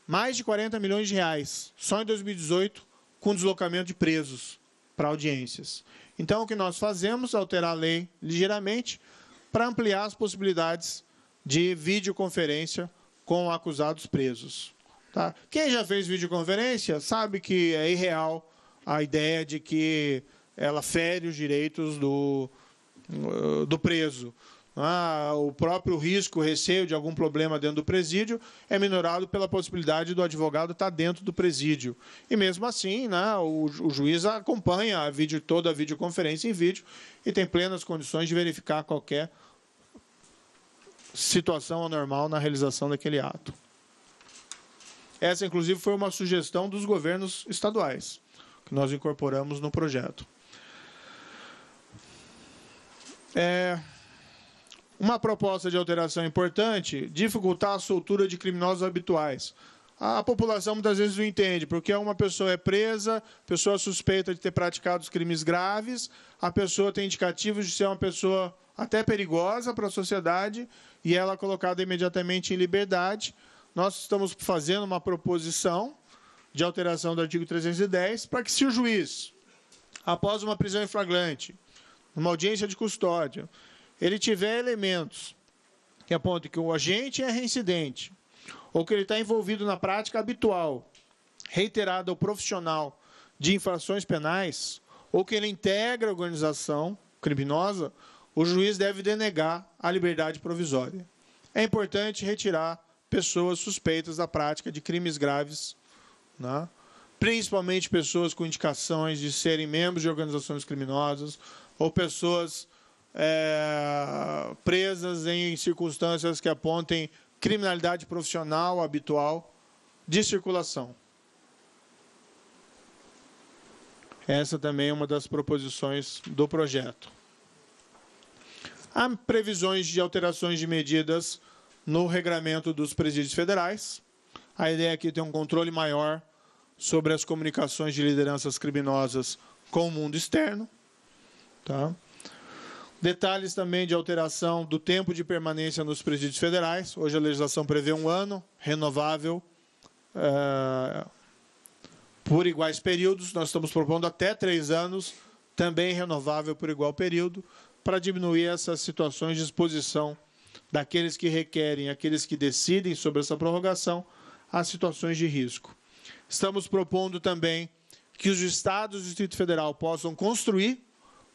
mais de 40 milhões de reais só em 2018 com deslocamento de presos para audiências. Então, o que nós fazemos é alterar a lei ligeiramente para ampliar as possibilidades de videoconferência com acusados presos. Tá? Quem já fez videoconferência sabe que é irreal a ideia de que ela fere os direitos do preso. O próprio risco, o receio de algum problema dentro do presídio é minorado pela possibilidade do advogado estar dentro do presídio. E mesmo assim, o juiz acompanha toda a videoconferência em vídeo e tem plenas condições de verificar qualquer situação anormal na realização daquele ato. Essa, inclusive, foi uma sugestão dos governos estaduais, que nós incorporamos no projeto. Uma proposta de alteração importante: dificultar a soltura de criminosos habituais. A população muitas vezes não entende, porque uma pessoa é presa, pessoa suspeita de ter praticado os crimes graves, a pessoa tem indicativos de ser uma pessoa até perigosa para a sociedade, e ela é colocada imediatamente em liberdade. Nós estamos fazendo uma proposição de alteração do artigo 310 para que, se o juiz, após uma prisão em flagrante, numa audiência de custódia, ele tiver elementos que apontem que o agente é reincidente, ou que ele está envolvido na prática habitual, reiterada ou profissional de infrações penais, ou que ele integra a organização criminosa, o juiz deve denegar a liberdade provisória. É importante retirar pessoas suspeitas da prática de crimes graves, principalmente pessoas com indicações de serem membros de organizações criminosas, ou pessoas presas em circunstâncias que apontem criminalidade profissional habitual de circulação. Essa também é uma das proposições do projeto. Há previsões de alterações de medidas no regramento dos presídios federais. A ideia aqui é ter um controle maior sobre as comunicações de lideranças criminosas com o mundo externo. Tá? Detalhes também de alteração do tempo de permanência nos presídios federais. Hoje a legislação prevê 1 ano, renovável por iguais períodos. Nós estamos propondo até 3 anos, também renovável por igual período, para diminuir essas situações de exposição daqueles que requerem, aqueles que decidem sobre essa prorrogação, às situações de risco. Estamos propondo também que os estados do Distrito Federal possam construir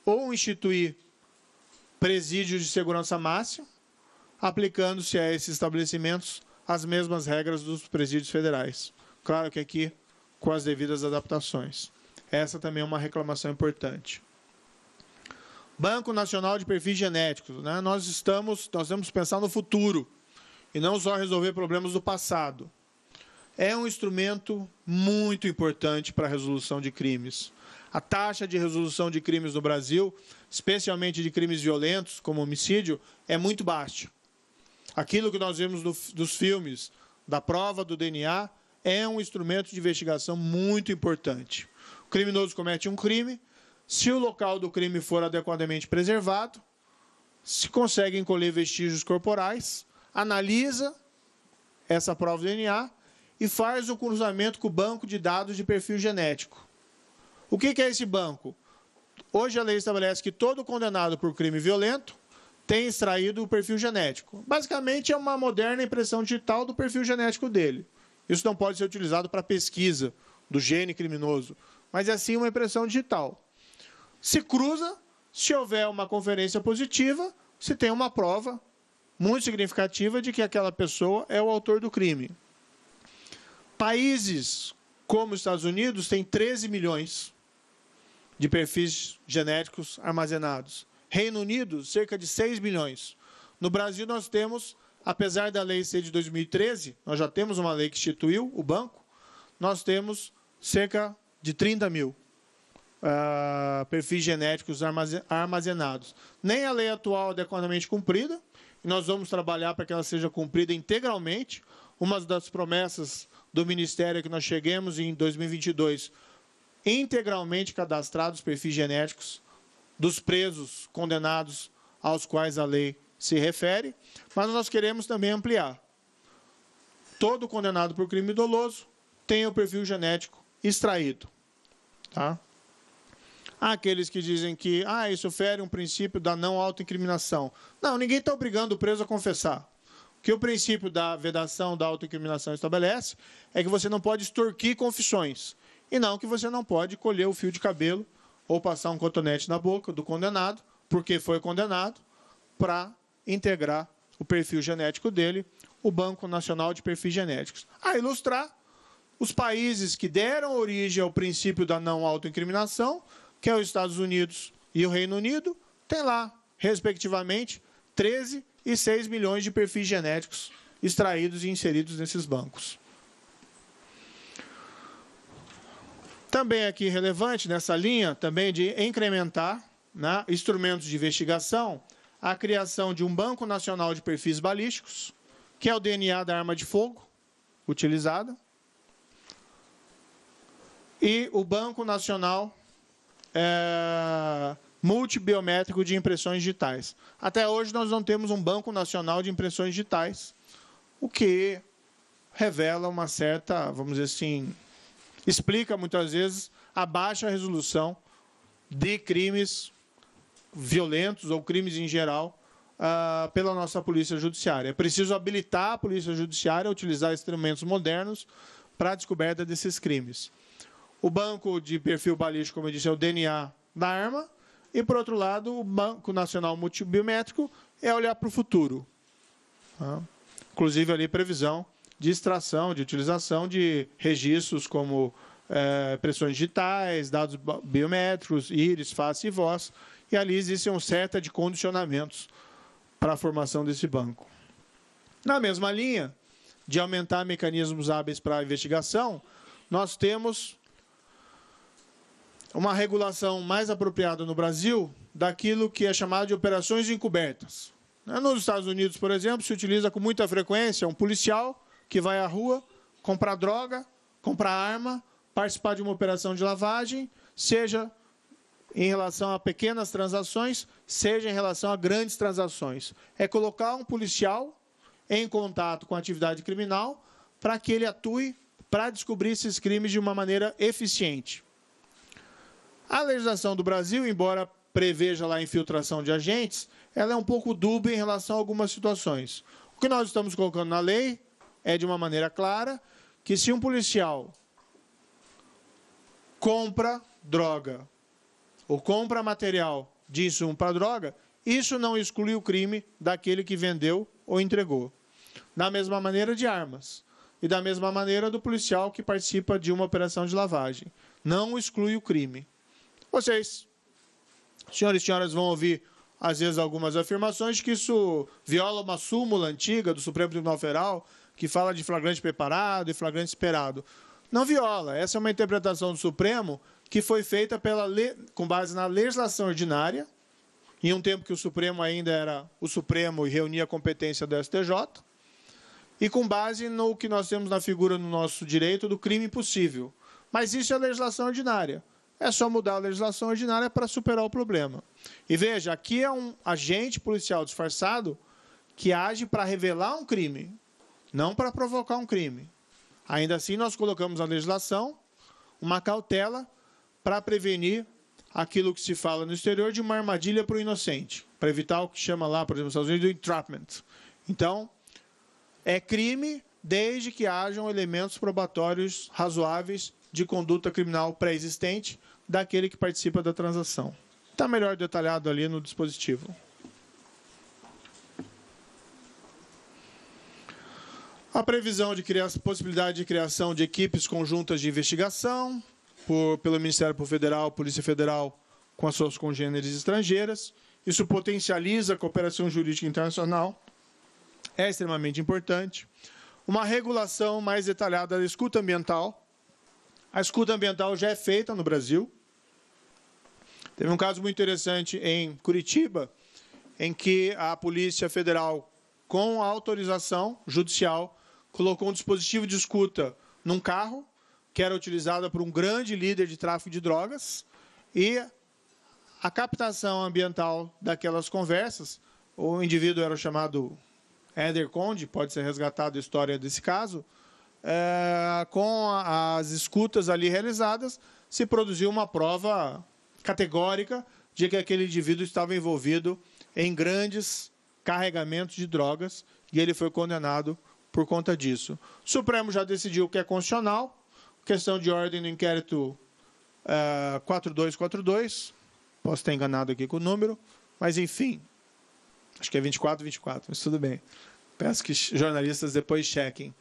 ou instituir presídios de segurança máxima, aplicando-se a esses estabelecimentos as mesmas regras dos presídios federais. Claro que aqui com as devidas adaptações. Essa também é uma reclamação importante. Banco Nacional de Perfis Genéticos. Nós temos que pensar no futuro e não só resolver problemas do passado. É um instrumento muito importante para a resolução de crimes. A taxa de resolução de crimes no Brasil, especialmente de crimes violentos, como homicídio, é muito baixa. Aquilo que nós vemos dos filmes, da prova do DNA, é um instrumento de investigação muito importante. O criminoso comete um crime, se o local do crime for adequadamente preservado, se conseguem colher vestígios corporais, analisa essa prova do DNA e faz o cruzamento com o banco de dados de perfil genético. O que é esse banco? Hoje a lei estabelece que todo condenado por crime violento tem extraído o perfil genético. Basicamente é uma moderna impressão digital do perfil genético dele. Isso não pode ser utilizado para pesquisa do gene criminoso, mas é sim uma impressão digital. Se cruza, se houver uma conferência positiva, se tem uma prova muito significativa de que aquela pessoa é o autor do crime. Países como os Estados Unidos têm 13 milhões de perfis genéticos armazenados. Reino Unido, cerca de 6 milhões. No Brasil, nós temos, apesar da lei ser de 2013, nós já temos uma lei que instituiu o banco, nós temos cerca de 30 mil perfis genéticos armazenados. Nem a lei atual é adequadamente cumprida, e nós vamos trabalhar para que ela seja cumprida integralmente. Uma das promessas do Ministério é que nós cheguemos em 2022 integralmente cadastrados perfis genéticos dos presos condenados aos quais a lei se refere, mas nós queremos também ampliar. Todo condenado por crime doloso tem o perfil genético extraído. Tá? Há aqueles que dizem que isso fere um princípio da não autoincriminação. Não, ninguém está obrigando o preso a confessar. O que o princípio da vedação da autoincriminação estabelece é que você não pode extorquir confissões, e não que você não pode colher o fio de cabelo ou passar um cotonete na boca do condenado, porque foi condenado, para integrar o perfil genético dele, o Banco Nacional de Perfis Genéticos. A ilustrar, os países que deram origem ao princípio da não autoincriminação, que é os Estados Unidos e o Reino Unido, tem lá, respectivamente, 13 e 6 milhões de perfis genéticos extraídos e inseridos nesses bancos. Também aqui relevante nessa linha, também de incrementar instrumentos de investigação, a criação de um Banco Nacional de Perfis Balísticos, que é o DNA da arma de fogo utilizada, e o Banco Nacional Multibiométrico de Impressões Digitais. Até hoje nós não temos um Banco Nacional de Impressões Digitais, o que revela uma certa, vamos dizer assim, explica muitas vezes a baixa resolução de crimes violentos ou crimes em geral pela nossa Polícia Judiciária. É preciso habilitar a Polícia Judiciária a utilizar instrumentos modernos para a descoberta desses crimes. O banco de perfil balístico, como eu disse, é o DNA da arma, e, por outro lado, o Banco Nacional Multibiométrico é olhar para o futuro. Inclusive, ali, previsão de extração, de utilização de registros como impressões digitais, dados biométricos, íris, face e voz, e ali existe uma série de condicionamentos para a formação desse banco. Na mesma linha de aumentar mecanismos hábeis para a investigação, nós temos uma regulação mais apropriada no Brasil daquilo que é chamado de operações encobertas. Nos Estados Unidos, por exemplo, se utiliza com muita frequência um policial que vai à rua comprar droga, comprar arma, participar de uma operação de lavagem, seja em relação a pequenas transações, seja em relação a grandes transações. É colocar um policial em contato com a atividade criminal para que ele atue para descobrir esses crimes de uma maneira eficiente. A legislação do Brasil, embora preveja lá a infiltração de agentes, ela é um pouco dúbia em relação a algumas situações. O que nós estamos colocando na lei é, de uma maneira clara, que se um policial compra droga ou compra material de insumo para droga, isso não exclui o crime daquele que vendeu ou entregou. Da mesma maneira de armas. E da mesma maneira do policial que participa de uma operação de lavagem. Não exclui o crime. Vocês, senhores e senhoras, vão ouvir, às vezes, algumas afirmações de que isso viola uma súmula antiga do Supremo Tribunal Federal, que fala de flagrante preparado e flagrante esperado. Não viola. Essa é uma interpretação do Supremo que foi feita com base na legislação ordinária, em um tempo que o Supremo ainda era o Supremo e reunia a competência do STJ, e com base no que nós temos na figura no nosso direito do crime possível. Mas isso é a legislação ordinária. É só mudar a legislação ordinária para superar o problema. E veja, aqui é um agente policial disfarçado que age para revelar um crime, não para provocar um crime. Ainda assim, nós colocamos na legislação uma cautela para prevenir aquilo que se fala no exterior de uma armadilha para o inocente, para evitar o que chama lá, por exemplo, nos Estados Unidos, do entrapment. Então, é crime desde que hajam elementos probatórios razoáveis de conduta criminal pré-existente daquele que participa da transação. Está melhor detalhado ali no dispositivo. A previsão de possibilidade de criação de equipes conjuntas de investigação pelo Ministério Público Federal, Polícia Federal, com as suas congêneres estrangeiras. Isso potencializa a cooperação jurídica internacional. É extremamente importante. Uma regulação mais detalhada da escuta ambiental. A escuta ambiental já é feita no Brasil. Teve um caso muito interessante em Curitiba, em que a Polícia Federal, com a autorização judicial, colocou um dispositivo de escuta num carro, que era utilizado por um grande líder de tráfico de drogas, e a captação ambiental daquelas conversas, o indivíduo era chamado Éder Conde, pode ser resgatado a história desse caso, com as escutas ali realizadas, se produziu uma prova categórica de que aquele indivíduo estava envolvido em grandes carregamentos de drogas e ele foi condenado por conta disso. O Supremo já decidiu que é constitucional, questão de ordem no inquérito 4242, posso estar enganado aqui com o número, mas enfim, acho que é 2424, mas tudo bem. Peço que jornalistas depois chequem.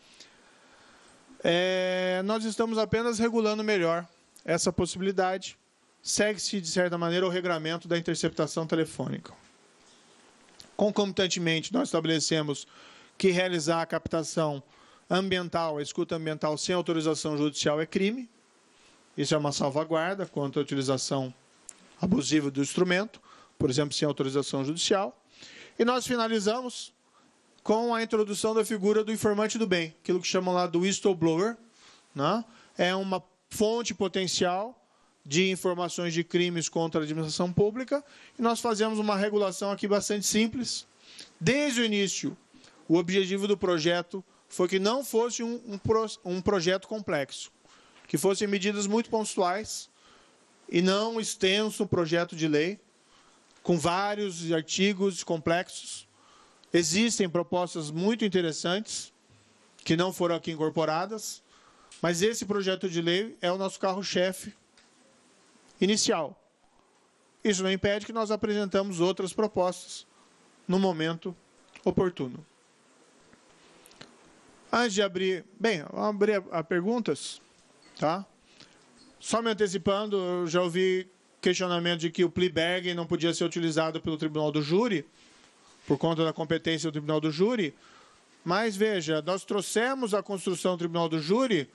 Nós estamos apenas regulando melhor essa possibilidade. Segue-se, de certa maneira, o regramento da interceptação telefônica. Concomitantemente, nós estabelecemos que realizar a captação ambiental, a escuta ambiental sem autorização judicial é crime. Isso é uma salvaguarda contra a utilização abusiva do instrumento, por exemplo, sem autorização judicial. E nós finalizamos com a introdução da figura do informante do bem, aquilo que chamam lá do whistleblower, né? É uma fonte potencial de informações de crimes contra a administração pública, e nós fazemos uma regulação aqui bastante simples. Desde o início, o objetivo do projeto foi que não fosse um projeto complexo, que fossem medidas muito pontuais e não extenso projeto de lei, com vários artigos complexos. Existem propostas muito interessantes, que não foram aqui incorporadas, mas esse projeto de lei é o nosso carro-chefe inicial. Isso não impede que nós apresentamos outras propostas no momento oportuno. Antes de abrir... Bem, vamos abrir a perguntas, tá? Só me antecipando, eu já ouvi questionamento de que o plea bargain não podia ser utilizado pelo Tribunal do Júri, por conta da competência do Tribunal do Júri, mas, veja, nós trouxemos a construção do Tribunal do Júri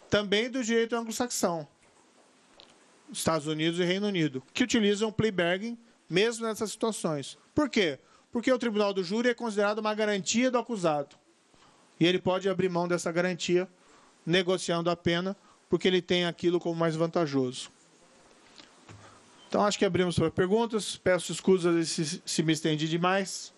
também do direito anglo-saxão, Estados Unidos e Reino Unido, que utilizam o plea bargain mesmo nessas situações. Por quê? Porque o Tribunal do Júri é considerado uma garantia do acusado. E ele pode abrir mão dessa garantia negociando a pena, porque ele tem aquilo como mais vantajoso. Então, acho que abrimos para perguntas. Peço escusas se me estendi demais.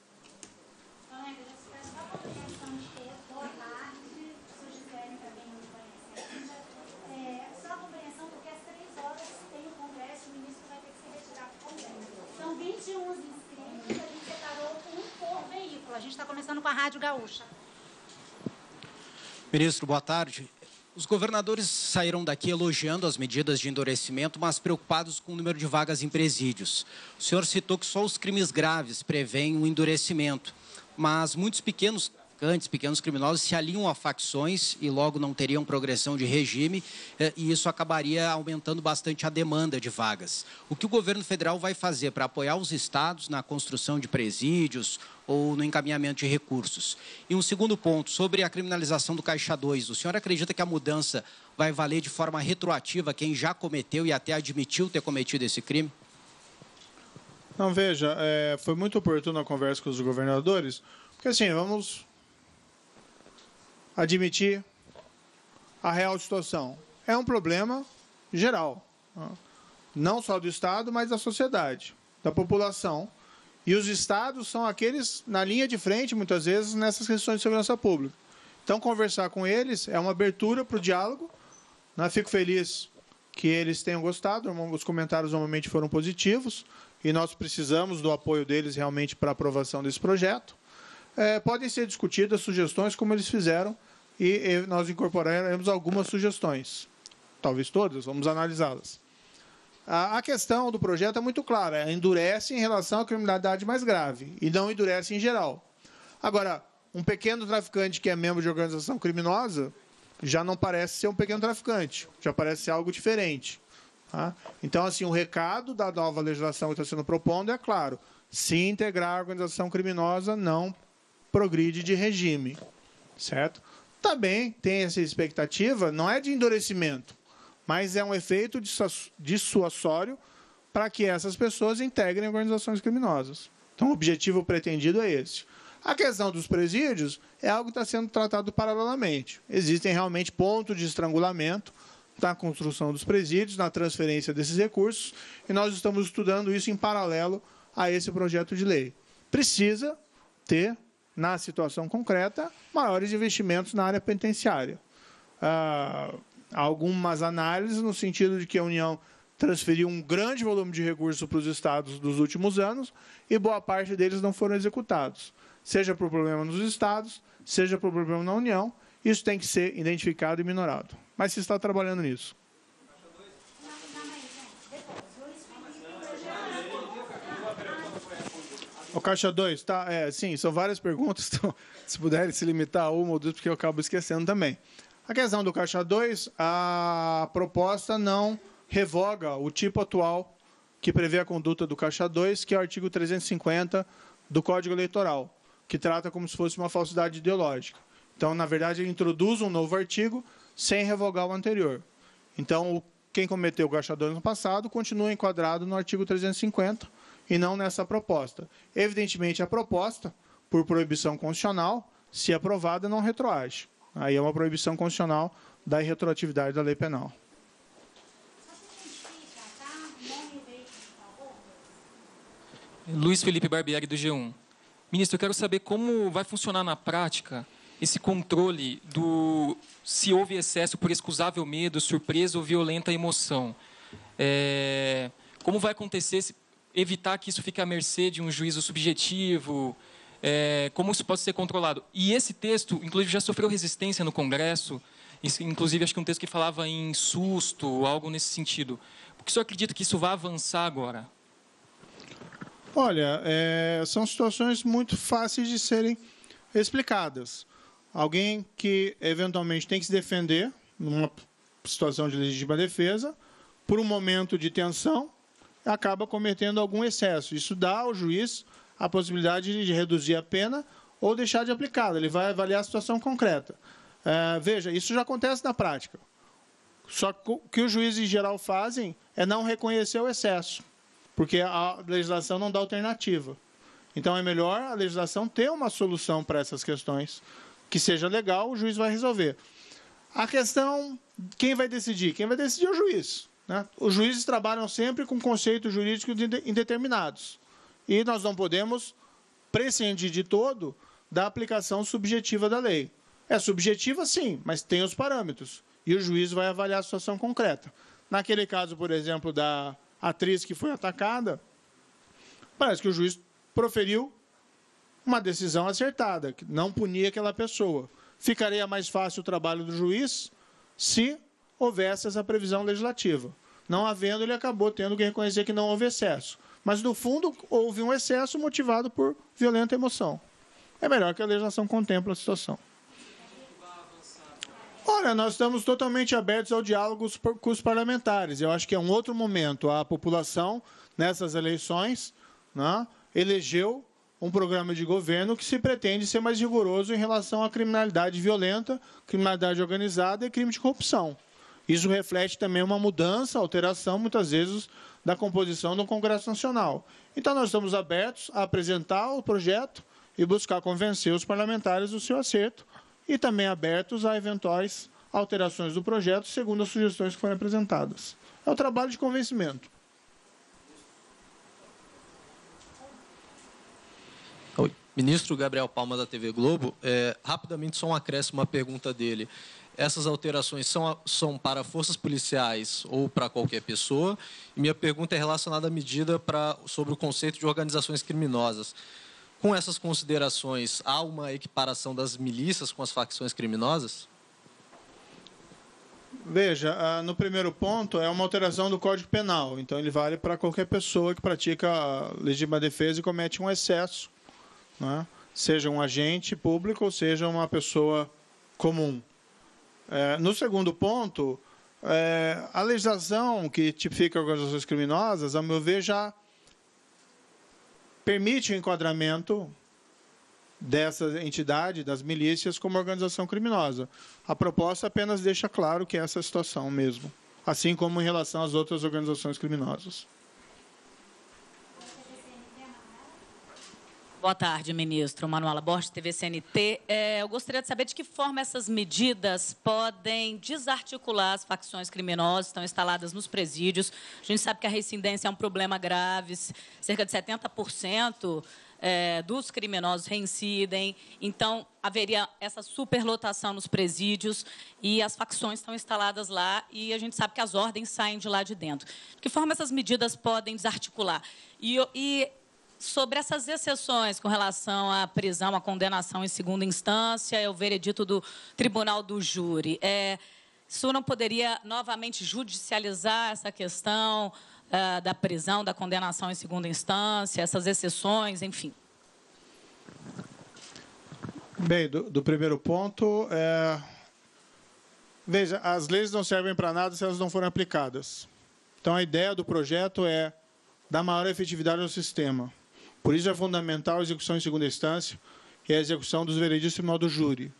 A gente está começando com a Rádio Gaúcha. Ministro, boa tarde. Os governadores saíram daqui elogiando as medidas de endurecimento, mas preocupados com o número de vagas em presídios. O senhor citou que só os crimes graves prevêem um endurecimento, mas muitos pequenos criminosos se alinham a facções e logo não teriam progressão de regime, e isso acabaria aumentando bastante a demanda de vagas. O que o governo federal vai fazer para apoiar os estados na construção de presídios ou no encaminhamento de recursos? E um segundo ponto, sobre a criminalização do Caixa 2, o senhor acredita que a mudança vai valer de forma retroativa quem já cometeu e até admitiu ter cometido esse crime? Não, veja, foi muito oportuna a conversa com os governadores, porque assim, vamos admitir a real situação. É um problema geral, não só do Estado, mas da sociedade, da população. E os estados são aqueles na linha de frente, muitas vezes, nessas questões de segurança pública. Então, conversar com eles é uma abertura para o diálogo. Fico feliz que eles tenham gostado. Os comentários normalmente foram positivos e nós precisamos do apoio deles realmente para a aprovação desse projeto. Podem ser discutidas sugestões como eles fizeram e nós incorporaremos algumas sugestões. Talvez todas, vamos analisá-las. A questão do projeto é muito clara, endurece em relação à criminalidade mais grave e não endurece em geral. Agora, um pequeno traficante que é membro de organização criminosa já não parece ser um pequeno traficante, já parece ser algo diferente. Tá? Então, assim, o recado da nova legislação que está sendo propondo é claro: se integrar a organização criminosa, não progride de regime. Certo? Também tem essa expectativa, não é de endurecimento, mas é um efeito dissuasório para que essas pessoas integrem organizações criminosas. Então, o objetivo pretendido é esse. A questão dos presídios é algo que está sendo tratado paralelamente. Existem realmente pontos de estrangulamento na construção dos presídios, na transferência desses recursos, e nós estamos estudando isso em paralelo a esse projeto de lei. Precisa ter, na situação concreta, maiores investimentos na área penitenciária. Algumas análises no sentido de que a União transferiu um grande volume de recursos para os estados dos últimos anos e boa parte deles não foram executados. Seja por problema nos estados, seja por problema na União, isso tem que ser identificado e minorado. Mas se está trabalhando nisso. O Caixa 2, tá? Sim, são várias perguntas, então, se puderem se limitar a uma ou duas, porque eu acabo esquecendo também. A questão do Caixa 2, a proposta não revoga o tipo atual que prevê a conduta do Caixa 2, que é o artigo 350 do Código Eleitoral, que trata como se fosse uma falsidade ideológica. Então, na verdade, ele introduz um novo artigo sem revogar o anterior. Então, quem cometeu o Caixa 2 no passado continua enquadrado no artigo 350 e não nessa proposta. Evidentemente, a proposta, por proibição constitucional, se aprovada, não retroage. Aí é uma proibição constitucional da irretroatividade da lei penal. Luiz Felipe Barbieri, do G1. Ministro, eu quero saber como vai funcionar na prática esse controle do se houve excesso por excusável medo, surpresa ou violenta emoção. Como vai acontecer, evitar que isso fique à mercê de um juízo subjetivo, como isso pode ser controlado. E esse texto, inclusive, já sofreu resistência no Congresso, inclusive acho que um texto que falava em susto, algo nesse sentido. Por que o senhor acredita que isso vai avançar agora? Olha, são situações muito fáceis de serem explicadas. Alguém que, eventualmente, tem que se defender numa situação de legítima defesa, por um momento de tensão, acaba cometendo algum excesso. Isso dá ao juiz a possibilidade de reduzir a pena ou deixar de aplicá-la. Ele vai avaliar a situação concreta. Veja, isso já acontece na prática. Só que o que os juízes, em geral, fazem é não reconhecer o excesso, porque a legislação não dá alternativa. Então, é melhor a legislação ter uma solução para essas questões, que seja legal, o juiz vai resolver. A questão, quem vai decidir? Quem vai decidir é o juiz. Né? Os juízes trabalham sempre com conceitos jurídicos indeterminados. E nós não podemos prescindir de todo da aplicação subjetiva da lei. É subjetiva, sim, mas tem os parâmetros. E o juiz vai avaliar a situação concreta. Naquele caso, por exemplo, da atriz que foi atacada, parece que o juiz proferiu uma decisão acertada, que não punia aquela pessoa. Ficaria mais fácil o trabalho do juiz se houvesse essa previsão legislativa. Não havendo, ele acabou tendo que reconhecer que não houve excesso. Mas, no fundo, houve um excesso motivado por violenta emoção. É melhor que a legislação contemple a situação. Olha, nós estamos totalmente abertos ao diálogo com os parlamentares. Eu acho que é um outro momento. A população, nessas eleições, né, elegeu um programa de governo que se pretende ser mais rigoroso em relação à criminalidade violenta, criminalidade organizada e crime de corrupção. Isso reflete também uma mudança, alteração, muitas vezes, da composição do Congresso Nacional. Então, nós estamos abertos a apresentar o projeto e buscar convencer os parlamentares do seu acerto e também abertos a eventuais alterações do projeto, segundo as sugestões que forem apresentadas. É o trabalho de convencimento. Oi. Ministro Gabriel Palma, da TV Globo. Rapidamente, só um acréscimo à pergunta dele. Essas alterações são para forças policiais ou para qualquer pessoa? E minha pergunta é relacionada à medida sobre o conceito de organizações criminosas. Com essas considerações, há uma equiparação das milícias com as facções criminosas? Veja, no primeiro ponto, é uma alteração do Código Penal. Então, ele vale para qualquer pessoa que pratica legítima defesa e comete um excesso, né? seja um agente público ou seja uma pessoa comum. No segundo ponto, a legislação que tipifica organizações criminosas, ao meu ver, já permite o enquadramento dessa entidade, das milícias, como organização criminosa. A proposta apenas deixa claro que é essa situação mesmo, assim como em relação às outras organizações criminosas. Boa tarde, ministro. Manuela Borges, TV CNT. Eu gostaria de saber de que forma essas medidas podem desarticular as facções criminosas que estão instaladas nos presídios. A gente sabe que a reincidência é um problema grave, cerca de 70% dos criminosos reincidem. Então, haveria essa superlotação nos presídios e as facções estão instaladas lá e a gente sabe que as ordens saem de lá de dentro. De que forma essas medidas podem desarticular? E sobre essas exceções com relação à prisão, à condenação em segunda instância, o veredito do Tribunal do Júri, isso não poderia novamente judicializar essa questão da prisão, da condenação em segunda instância, essas exceções, enfim? Bem, do primeiro ponto, veja, as leis não servem para nada se elas não forem aplicadas. Então, a ideia do projeto é dar maior efetividade ao sistema. Por isso é fundamental a execução em segunda instância e a execução dos vereditos do Tribunal do Júri.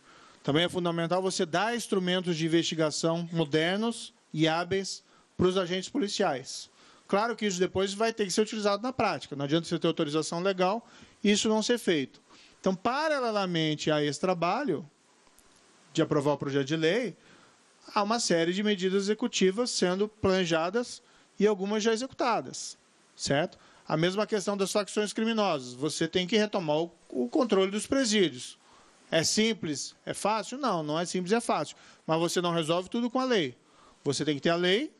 Também é fundamental você dar instrumentos de investigação modernos e hábeis para os agentes policiais. Claro que isso depois vai ter que ser utilizado na prática. Não adianta você ter autorização legal e isso não ser feito. Então, paralelamente a esse trabalho de aprovar o projeto de lei, há uma série de medidas executivas sendo planejadas e algumas já executadas, certo? A mesma questão das facções criminosas. Você tem que retomar o controle dos presídios. É simples? É fácil? Não, não é simples, é fácil. Mas você não resolve tudo com a lei. Você tem que ter a lei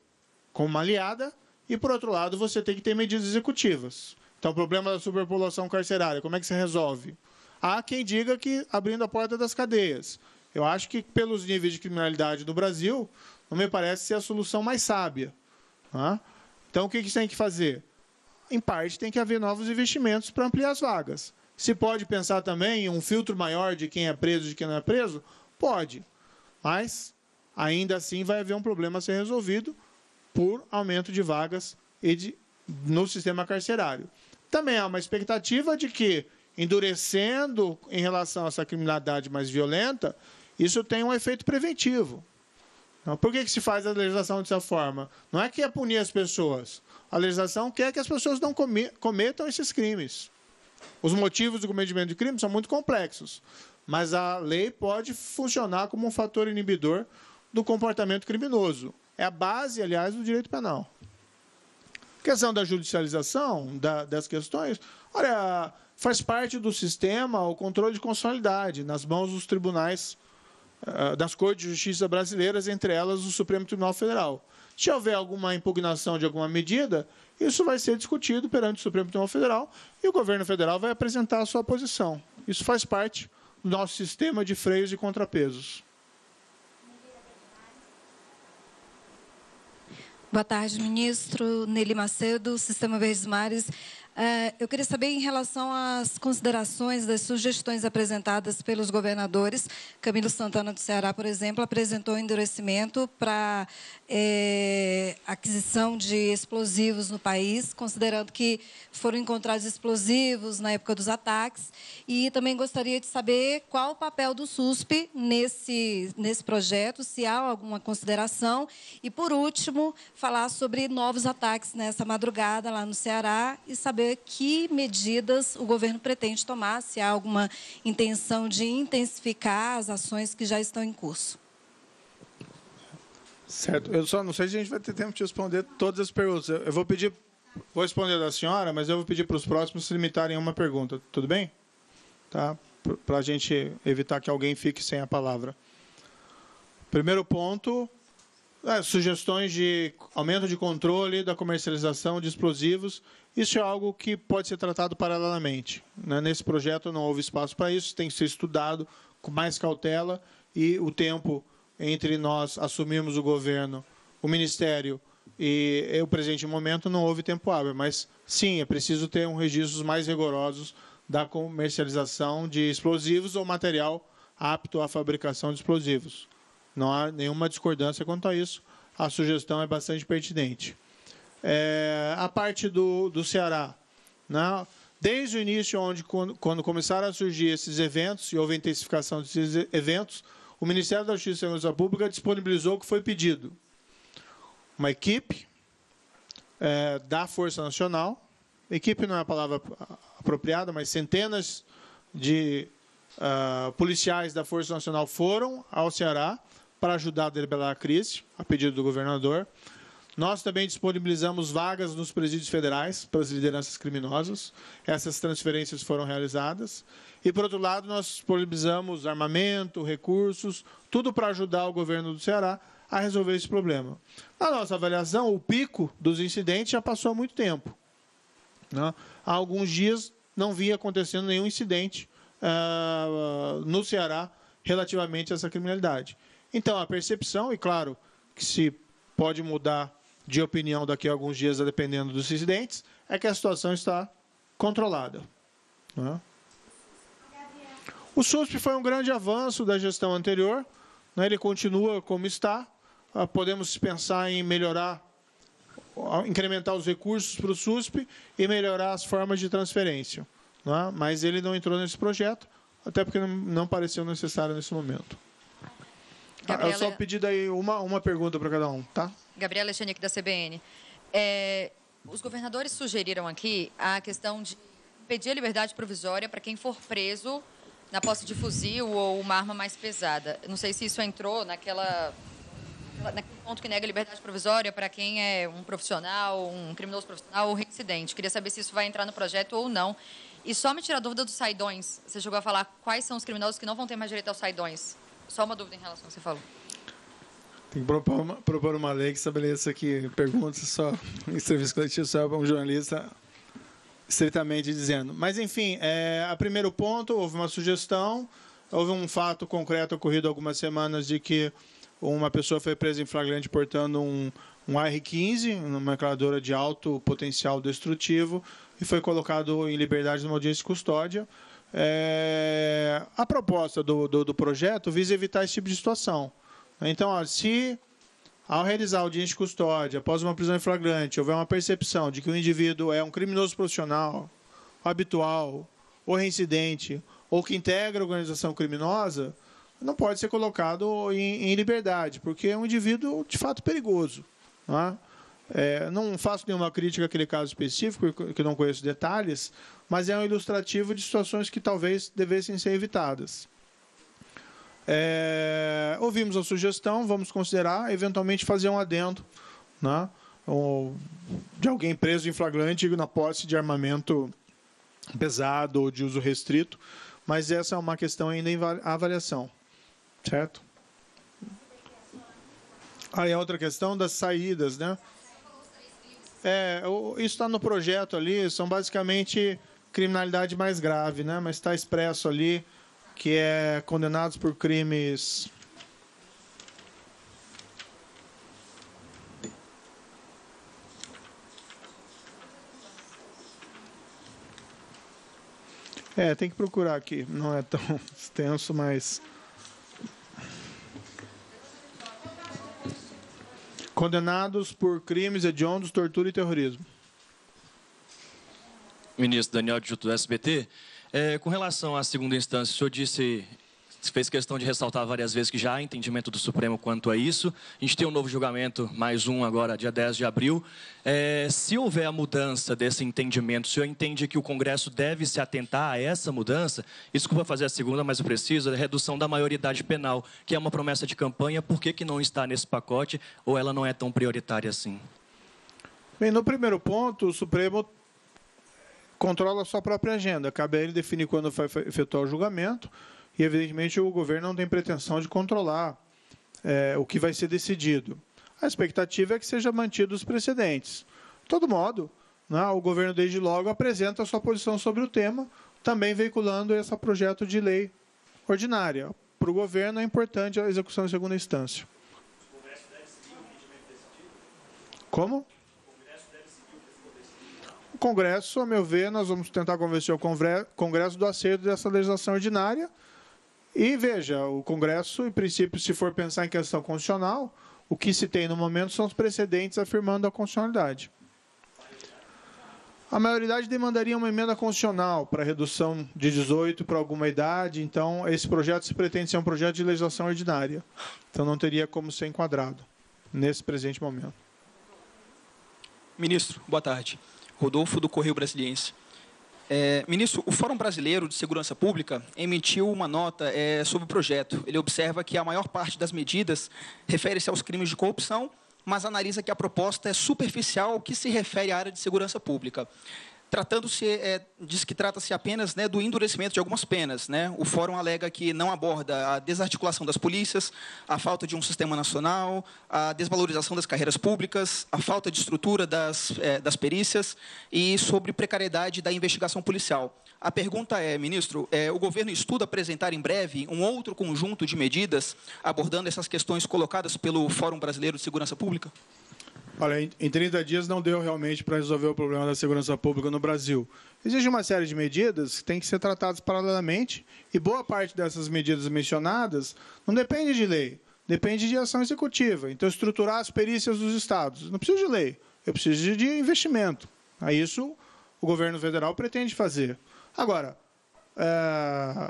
como uma aliada e, por outro lado, você tem que ter medidas executivas. Então, o problema da superpopulação carcerária, como é que você resolve? Há quem diga que abrindo a porta das cadeias. Eu acho que, pelos níveis de criminalidade do Brasil, não me parece ser a solução mais sábia. Então, o que você tem que fazer? Em parte, tem que haver novos investimentos para ampliar as vagas. Se pode pensar também em um filtro maior de quem é preso e de quem não é preso? Pode. Mas, ainda assim, vai haver um problema a ser resolvido por aumento de vagas no sistema carcerário. Também há uma expectativa de que, endurecendo em relação a essa criminalidade mais violenta, isso tem um efeito preventivo. Então, por que se faz a legislação dessa forma? Não é que é punir as pessoas. A legislação quer que as pessoas não cometam esses crimes. Os motivos do cometimento de crime são muito complexos, mas a lei pode funcionar como um fator inibidor do comportamento criminoso. É a base, aliás, do direito penal. A questão da judicialização das questões, olha, faz parte do sistema o controle de constitucionalidade nas mãos dos tribunais das Cortes de Justiça brasileiras, entre elas o Supremo Tribunal Federal. Se houver alguma impugnação de alguma medida, isso vai ser discutido perante o Supremo Tribunal Federal e o governo federal vai apresentar a sua posição. Isso faz parte do nosso sistema de freios e contrapesos. Boa tarde, ministro. Nelly Macedo, Sistema Verdes Mares. Eu queria saber em relação às considerações das sugestões apresentadas pelos governadores. Camilo Santana do Ceará, por exemplo, apresentou endurecimento para aquisição de explosivos no país, considerando que foram encontrados explosivos na época dos ataques. E também gostaria de saber qual o papel do SUSP nesse projeto, se há alguma consideração. E, por último, falar sobre novos ataques nessa madrugada lá no Ceará e saber que medidas o governo pretende tomar, se há alguma intenção de intensificar as ações que já estão em curso. Certo. Eu só não sei se a gente vai ter tempo de responder todas as perguntas. Eu vou responder da senhora, mas eu vou pedir para os próximos se limitarem a uma pergunta. Tudo bem? Tá? Para a gente evitar que alguém fique sem a palavra. Primeiro ponto, sugestões de aumento de controle da comercialização de explosivos. Isso é algo que pode ser tratado paralelamente. Nesse projeto não houve espaço para isso, tem que ser estudado com mais cautela e o tempo entre nós assumirmos o governo, o Ministério e o presente momento não houve tempo hábil. Mas, sim, é preciso ter registros mais rigorosos da comercialização de explosivos ou material apto à fabricação de explosivos. Não há nenhuma discordância quanto a isso. A sugestão é bastante pertinente. A parte do Ceará, né? Desde o início, quando começaram a surgir esses eventos e houve intensificação desses eventos, o Ministério da Justiça e Segurança Pública disponibilizou o que foi pedido. Uma equipe da Força Nacional, equipe não é a palavra apropriada, mas centenas de policiais da Força Nacional foram ao Ceará para ajudar a debelar a crise, a pedido do governador. Nós também disponibilizamos vagas nos presídios federais para as lideranças criminosas. Essas transferências foram realizadas. E, por outro lado, nós disponibilizamos armamento, recursos, tudo para ajudar o governo do Ceará a resolver esse problema. Na nossa avaliação, o pico dos incidentes já passou há muito tempo, né? Há alguns dias não vinha acontecendo nenhum incidente no Ceará relativamente a essa criminalidade. Então, a percepção, e claro que se pode mudar de opinião daqui a alguns dias, dependendo dos incidentes, é que a situação está controlada, né? O SUSP foi um grande avanço da gestão anterior, né? Ele continua como está. Podemos pensar em melhorar, incrementar os recursos para o SUSP e melhorar as formas de transferência, né? Mas ele não entrou nesse projeto, até porque não pareceu necessário nesse momento. Gabriela... Eu só pedi daí uma pergunta para cada um, tá? Gabriela Alexandre, aqui da CBN. Os governadores sugeriram aqui a questão de pedir a liberdade provisória para quem for preso na posse de fuzil ou uma arma mais pesada. Não sei se isso entrou naquele ponto que nega a liberdade provisória para quem é um profissional, um criminoso profissional ou reincidente. Queria saber se isso vai entrar no projeto ou não. E só me tira a dúvida dos saidões. Você chegou a falar quais são os criminosos que não vão ter mais direito aos saidões. Só uma dúvida em relação ao que você falou. Tem que propor uma lei que estabeleça que perguntas só em serviço coletivo só para um jornalista, estritamente dizendo. Mas, enfim, a primeiro ponto, houve uma sugestão, houve um fato concreto ocorrido há algumas semanas de que uma pessoa foi presa em flagrante portando um AR-15, uma metralhadora de alto potencial destrutivo, e foi colocado em liberdade numa audiência de custódia. A proposta do projeto visa evitar esse tipo de situação. Então, se ao realizar a audiência de custódia, após uma prisão em flagrante, houver uma percepção de que o indivíduo é um criminoso profissional, habitual, ou reincidente, ou que integra a organização criminosa, não pode ser colocado em liberdade, porque é um indivíduo, de fato, perigoso, não é? Não faço nenhuma crítica àquele caso específico, que não conheço detalhes, mas é um ilustrativo de situações que talvez devessem ser evitadas. Ouvimos a sugestão, vamos considerar, eventualmente fazer um adendo, né, de alguém preso em flagrante na posse de armamento pesado ou de uso restrito, mas essa é uma questão ainda em avaliação, certo? Aí a outra questão das saídas, né? Isso está no projeto ali, são basicamente criminalidade mais grave, né? Mas está expresso ali que é condenados por crimes tem que procurar aqui, não é tão extenso, mas condenados por crimes hediondos, tortura e terrorismo. Ministro Daniel Adjuto do SBT, com relação à segunda instância, o senhor fez questão de ressaltar várias vezes que já há entendimento do Supremo quanto a isso. A gente tem um novo julgamento, mais um agora, dia 10 de abril. Se houver a mudança desse entendimento, o senhor entende que o Congresso deve se atentar a essa mudança? Desculpa fazer a segunda, mas eu preciso, a redução da maioridade penal, que é uma promessa de campanha, por que não está nesse pacote ou ela não é tão prioritária assim? Bem, no primeiro ponto, o Supremo controla a sua própria agenda. Cabe a ele definir quando vai efetuar o julgamento e, evidentemente, o governo não tem pretensão de controlar o que vai ser decidido. A expectativa é que sejam mantidos os precedentes. De todo modo, né, o governo, desde logo, apresenta a sua posição sobre o tema, também veiculando esse projeto de lei ordinária. Para o governo, é importante a execução em segunda instância. O Congresso deve seguir o entendimento decidido? Como? O Congresso, a meu ver, nós vamos tentar convencer o Congresso do acerto dessa legislação ordinária. E, veja, o Congresso, em princípio, se for pensar em questão constitucional, o que se tem no momento são os precedentes afirmando a constitucionalidade. A maioridade demandaria uma emenda constitucional para redução de 18 para alguma idade, então esse projeto se pretende ser um projeto de legislação ordinária. Então não teria como ser enquadrado nesse presente momento. Ministro, boa tarde. Rodolfo, do Correio Brasiliense. Ministro, o Fórum Brasileiro de Segurança Pública emitiu uma nota sobre o projeto. Ele observa que a maior parte das medidas refere-se aos crimes de corrupção, mas analisa que a proposta é superficial ao que se refere à área de segurança pública. Diz que trata-se apenas do endurecimento de algumas penas. O Fórum alega que não aborda a desarticulação das polícias, a falta de um sistema nacional, a desvalorização das carreiras públicas, a falta de estrutura das perícias e sobre precariedade da investigação policial. A pergunta é, ministro, o governo estuda apresentar em breve um outro conjunto de medidas abordando essas questões colocadas pelo Fórum Brasileiro de Segurança Pública? Olha, em 30 dias não deu realmente para resolver o problema da segurança pública no Brasil. Existe uma série de medidas que têm que ser tratadas paralelamente e boa parte dessas medidas mencionadas não depende de lei, depende de ação executiva. Então, estruturar as perícias dos estados. Não preciso de lei, eu preciso de investimento. Isso o governo federal pretende fazer. Agora,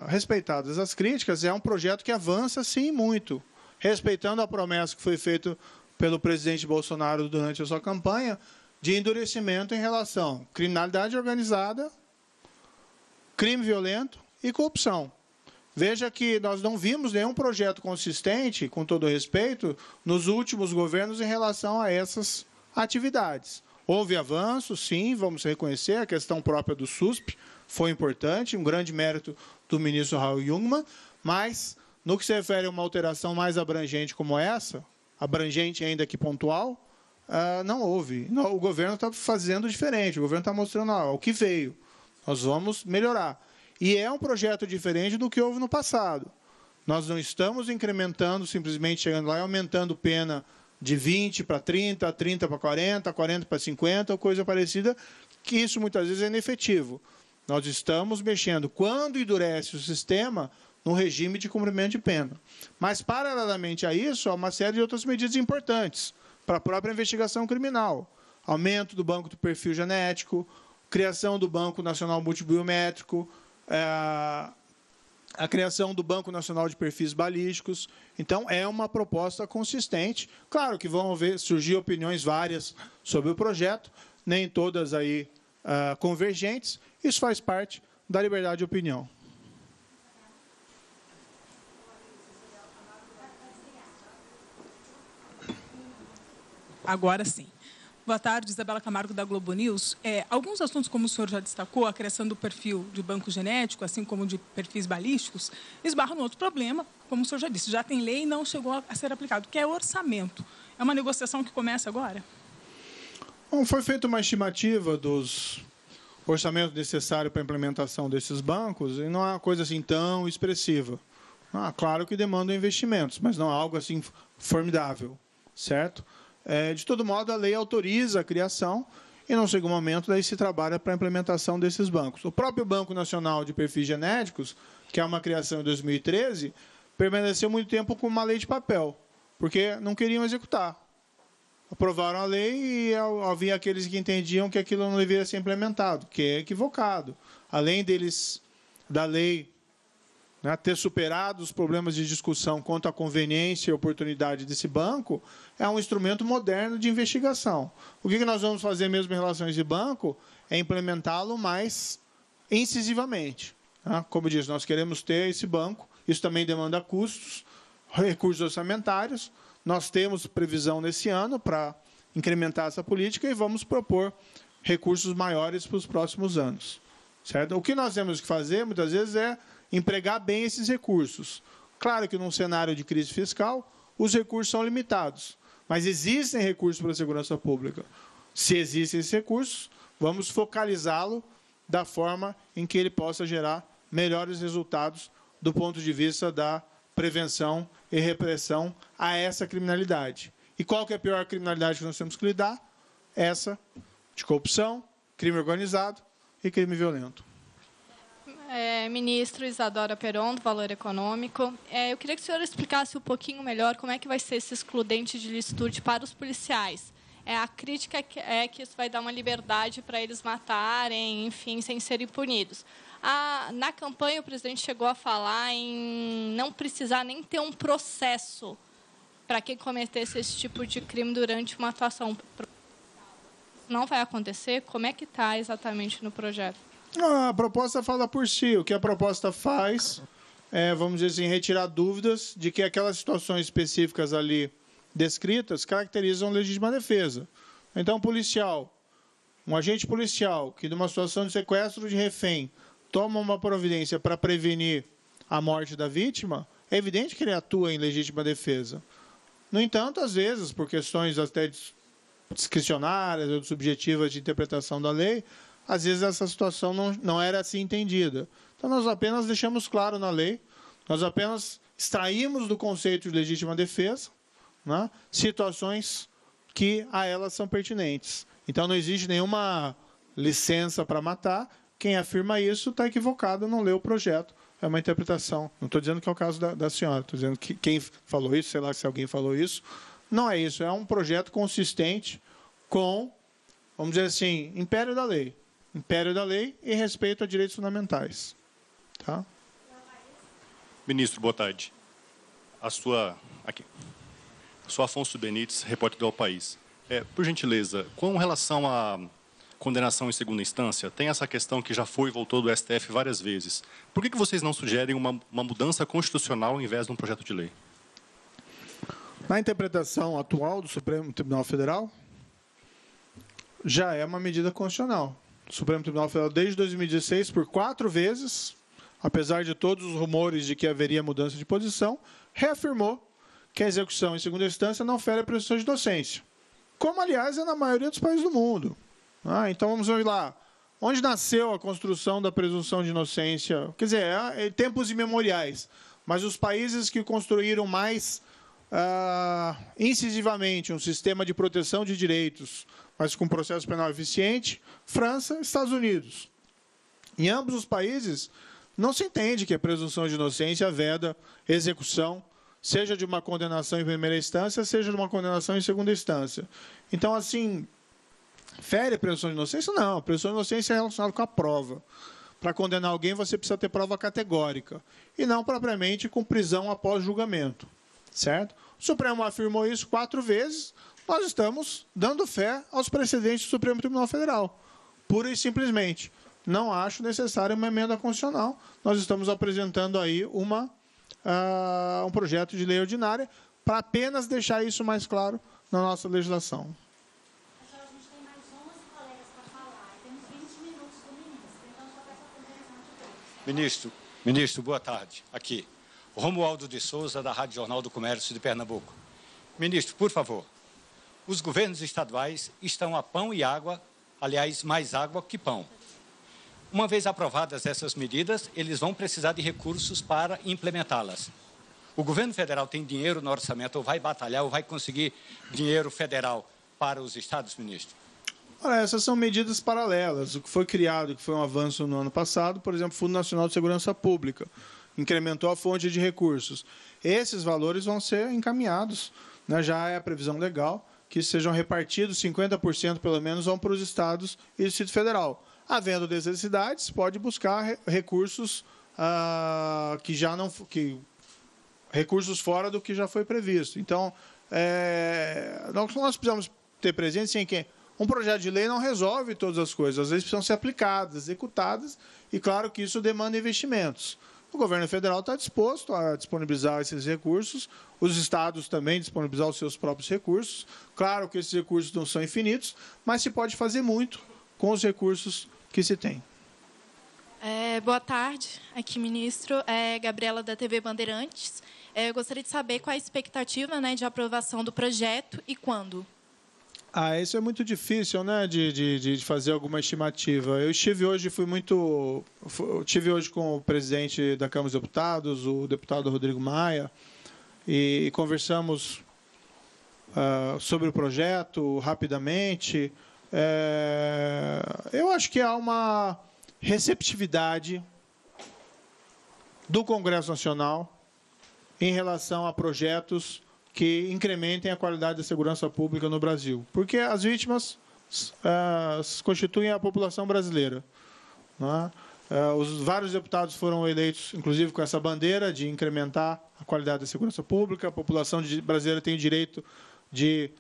respeitadas as críticas, é um projeto que avança, sim, muito. Respeitando a promessa que foi feita pelo presidente Bolsonaro durante a sua campanha, de endurecimento em relação à criminalidade organizada, crime violento e corrupção. Veja que nós não vimos nenhum projeto consistente, com todo respeito, nos últimos governos em relação a essas atividades. Houve avanço, sim, vamos reconhecer, a questão própria do SUSP foi importante, um grande mérito do ministro Raul Jungmann, mas, no que se refere a uma alteração mais abrangente como essa, abrangente ainda que pontual, não houve. O governo está fazendo diferente, o governo está mostrando o que veio. Nós vamos melhorar. E é um projeto diferente do que houve no passado. Nós não estamos incrementando, simplesmente chegando lá e aumentando pena de 20 para 30, 30 para 40, 40 para 50, ou coisa parecida, que isso muitas vezes é inefetivo. Nós estamos mexendo, quando endurece o sistema, no regime de cumprimento de pena. Mas, paralelamente a isso, há uma série de outras medidas importantes para a própria investigação criminal. Aumento do banco do perfil genético, criação do Banco Nacional Multibiométrico, a criação do Banco Nacional de Perfis Balísticos. Então, é uma proposta consistente. Claro que vão surgir opiniões várias sobre o projeto, nem todas aí convergentes. Isso faz parte da liberdade de opinião. Agora sim. Boa tarde, Isabela Camargo, da Globo News. Alguns assuntos, como o senhor já destacou, a criação do perfil de banco genético, assim como de perfis balísticos, esbarram no outro problema, como o senhor já disse, já tem lei e não chegou a ser aplicado, que é orçamento. É uma negociação que começa agora? Bom, foi feita uma estimativa dos orçamentos necessários para a implementação desses bancos e não é uma coisa assim tão expressiva. Claro que demandam investimentos, mas não é algo assim formidável, certo? De todo modo, a lei autoriza a criação e, num segundo momento, daí se trabalha para a implementação desses bancos. O próprio Banco Nacional de Perfis Genéticos, que é uma criação em 2013, permaneceu muito tempo com uma lei de papel, porque não queriam executar. Aprovaram a lei e havia aqueles que entendiam que aquilo não deveria ser implementado, que é equivocado. Além da lei ter superado os problemas de discussão quanto à conveniência e oportunidade desse banco, é um instrumento moderno de investigação. O que nós vamos fazer mesmo em relação a esse banco é implementá-lo mais incisivamente. Como diz, nós queremos ter esse banco, isso também demanda custos, recursos orçamentários, nós temos previsão nesse ano para incrementar essa política e vamos propor recursos maiores para os próximos anos. Certo? O que nós temos que fazer, muitas vezes, é empregar bem esses recursos. Claro que, num cenário de crise fiscal, os recursos são limitados, mas existem recursos para a segurança pública. Se existem esses recursos, vamos focalizá-lo da forma em que ele possa gerar melhores resultados do ponto de vista da prevenção e repressão a essa criminalidade. E qual que é a pior criminalidade que nós temos que lidar? Essa de corrupção, crime organizado e crime violento. Ministro Isadora Peron, do Valor Econômico. Eu queria que o senhor explicasse um pouquinho melhor como é que vai ser esse excludente de licitude para os policiais. A crítica é que isso vai dar uma liberdade para eles matarem, enfim, sem serem punidos. Na campanha, o presidente chegou a falar em não precisar nem ter um processo para quem cometesse esse tipo de crime durante uma atuação. Não vai acontecer? Como é que está exatamente no projeto? A proposta fala por si. O que a proposta faz é, vamos dizer assim, retirar dúvidas de que aquelas situações específicas ali descritas caracterizam legítima defesa. Então, um agente policial que, numa situação de sequestro de refém, toma uma providência para prevenir a morte da vítima, é evidente que ele atua em legítima defesa. No entanto, às vezes, por questões até discricionárias ou subjetivas de interpretação da lei, às vezes essa situação não era assim entendida. Então, nós apenas deixamos claro na lei, nós apenas extraímos do conceito de legítima defesa, né, situações que a elas são pertinentes. Então, não existe nenhuma licença para matar. Quem afirma isso está equivocado, não leu o projeto. É uma interpretação. Não estou dizendo que é o caso da senhora. Estou dizendo que quem falou isso, sei lá se alguém falou isso. Não é isso. É um projeto consistente com, vamos dizer assim, império da lei. Império da lei e respeito a direitos fundamentais. Tá? Ministro, boa tarde. Sou Afonso Benites, repórter do El País. Por gentileza, com relação à condenação em segunda instância, tem essa questão que já foi e voltou do STF várias vezes. Por que vocês não sugerem uma mudança constitucional ao invés de um projeto de lei? Na interpretação atual do Supremo Tribunal Federal, já é uma medida constitucional. O Supremo Tribunal Federal, desde 2016, por 4 vezes, apesar de todos os rumores de que haveria mudança de posição, reafirmou que a execução em segunda instância não fere a presunção de inocência. Como, aliás, é na maioria dos países do mundo. Então, vamos ver lá. Onde nasceu a construção da presunção de inocência? Quer dizer, tempos imemoriais. Mas os países que construíram mais incisivamente um sistema de proteção de direitos, mas com processo penal eficiente, França e Estados Unidos. Em ambos os países, não se entende que a presunção de inocência veda execução, seja de uma condenação em primeira instância, seja de uma condenação em segunda instância. Então, assim, fere a presunção de inocência? Não, a presunção de inocência é relacionada com a prova. Para condenar alguém, você precisa ter prova categórica, e não propriamente com prisão após julgamento. Certo? O Supremo afirmou isso 4 vezes, nós estamos dando fé aos precedentes do Supremo Tribunal Federal. Pura e simplesmente. Não acho necessária uma emenda constitucional. Nós estamos apresentando aí um projeto de lei ordinária para apenas deixar isso mais claro na nossa legislação. A gente tem mais 11 colegas para falar. Temos 20 minutos do ministro. Então, só peço a compreensão de todos. Ministro, boa tarde. Aqui, Romualdo de Souza, da Rádio Jornal do Comércio de Pernambuco. Ministro, por favor, os governos estaduais estão a pão e água, aliás, mais água que pão. Uma vez aprovadas essas medidas, eles vão precisar de recursos para implementá-las. O governo federal tem dinheiro no orçamento, ou vai batalhar, ou vai conseguir dinheiro federal para os estados, ministro? Olha, essas são medidas paralelas. O que foi criado, que foi um avanço no ano passado, por exemplo, o Fundo Nacional de Segurança Pública, incrementou a fonte de recursos. Esses valores vão ser encaminhados, né? Já é a previsão legal, que sejam repartidos 50% pelo menos vão para os estados e Distrito Federal. Havendo necessidades, pode buscar recursos recursos fora do que já foi previsto. Então, nós precisamos ter presente em que um projeto de lei não resolve todas as coisas. Às vezes precisam ser aplicadas, executadas, e claro que isso demanda investimentos. O governo federal está disposto a disponibilizar esses recursos, os estados também disponibilizar os seus próprios recursos. Claro que esses recursos não são infinitos, mas se pode fazer muito com os recursos que se tem. Boa tarde, aqui ministro. Gabriela, da TV Bandeirantes. Eu gostaria de saber qual a expectativa, né, de aprovação do projeto e quando. Isso é muito difícil, né, de fazer alguma estimativa. Eu estive hoje, estive hoje com o presidente da Câmara dos Deputados, o deputado Rodrigo Maia, e conversamos sobre o projeto rapidamente. Eu acho que há uma receptividade do Congresso Nacional em relação a projetos que incrementem a qualidade da segurança pública no Brasil. Porque as vítimas constituem a população brasileira. Não é? Os vários deputados foram eleitos, inclusive com essa bandeira de incrementar a qualidade da segurança pública. A população brasileira tem o direito de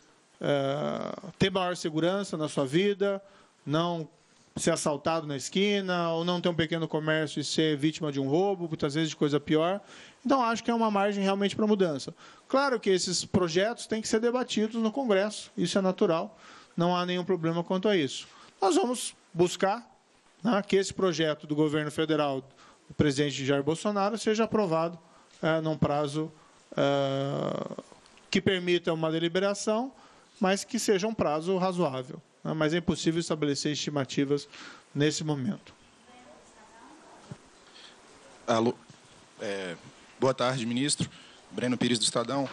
ter maior segurança na sua vida, não ser assaltado na esquina, ou não ter um pequeno comércio e ser vítima de um roubo, muitas vezes de coisa pior. Então, acho que é uma margem realmente para mudança. Claro que esses projetos têm que ser debatidos no Congresso, isso é natural, não há nenhum problema quanto a isso. Nós vamos buscar, né, que esse projeto do governo federal do presidente Jair Bolsonaro seja aprovado num prazo que permita uma deliberação, mas que seja um prazo razoável. Né? Mas é impossível estabelecer estimativas nesse momento. Alô. Boa tarde, ministro. Breno Pires, do Estadão.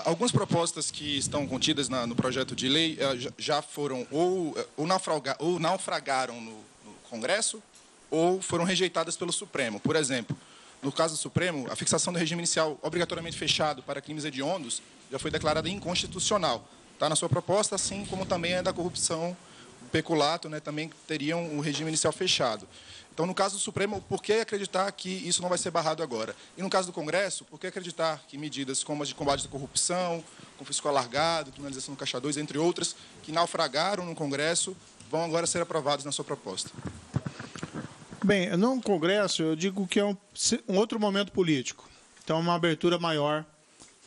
Algumas propostas que estão contidas no projeto de lei já foram ou naufragaram no Congresso ou foram rejeitadas pelo Supremo. Por exemplo, no caso do Supremo, a fixação do regime inicial obrigatoriamente fechado para crimes hediondos já foi declarada inconstitucional. Está na sua proposta, assim como também a da corrupção, o peculato, né, também teriam o regime inicial fechado. Então, no caso do Supremo, por que acreditar que isso não vai ser barrado agora? E no caso do Congresso, por que acreditar que medidas como as de combate à corrupção, confisco alargado, criminalização do Caixa 2, entre outras, que naufragaram no Congresso, vão agora ser aprovadas na sua proposta? Bem, no Congresso, eu digo que é um outro momento político. Então, uma abertura maior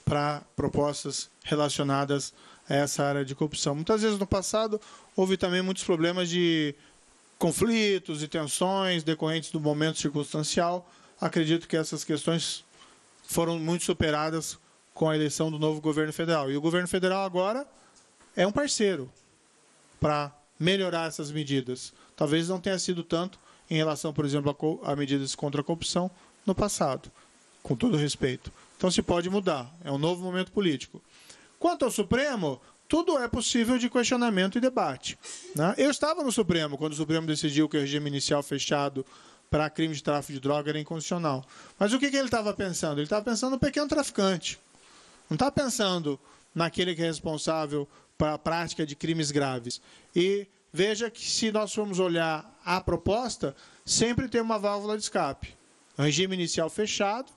para propostas relacionadas a essa área de corrupção. Muitas vezes, no passado, houve também muitos problemas de conflitos e tensões decorrentes do momento circunstancial. Acredito que essas questões foram muito superadas com a eleição do novo governo federal. E o governo federal agora é um parceiro para melhorar essas medidas. Talvez não tenha sido tanto em relação, por exemplo, a medidas contra a corrupção no passado, com todo respeito. Então se pode mudar. É um novo momento político. Quanto ao Supremo, tudo é possível de questionamento e debate. Né? Eu estava no Supremo quando o Supremo decidiu que o regime inicial fechado para crime de tráfico de droga era inconstitucional. Mas o que ele estava pensando? Ele estava pensando no pequeno traficante. Não está pensando naquele que é responsável para a prática de crimes graves. E veja que, se nós formos olhar a proposta, sempre tem uma válvula de escape. O regime inicial fechado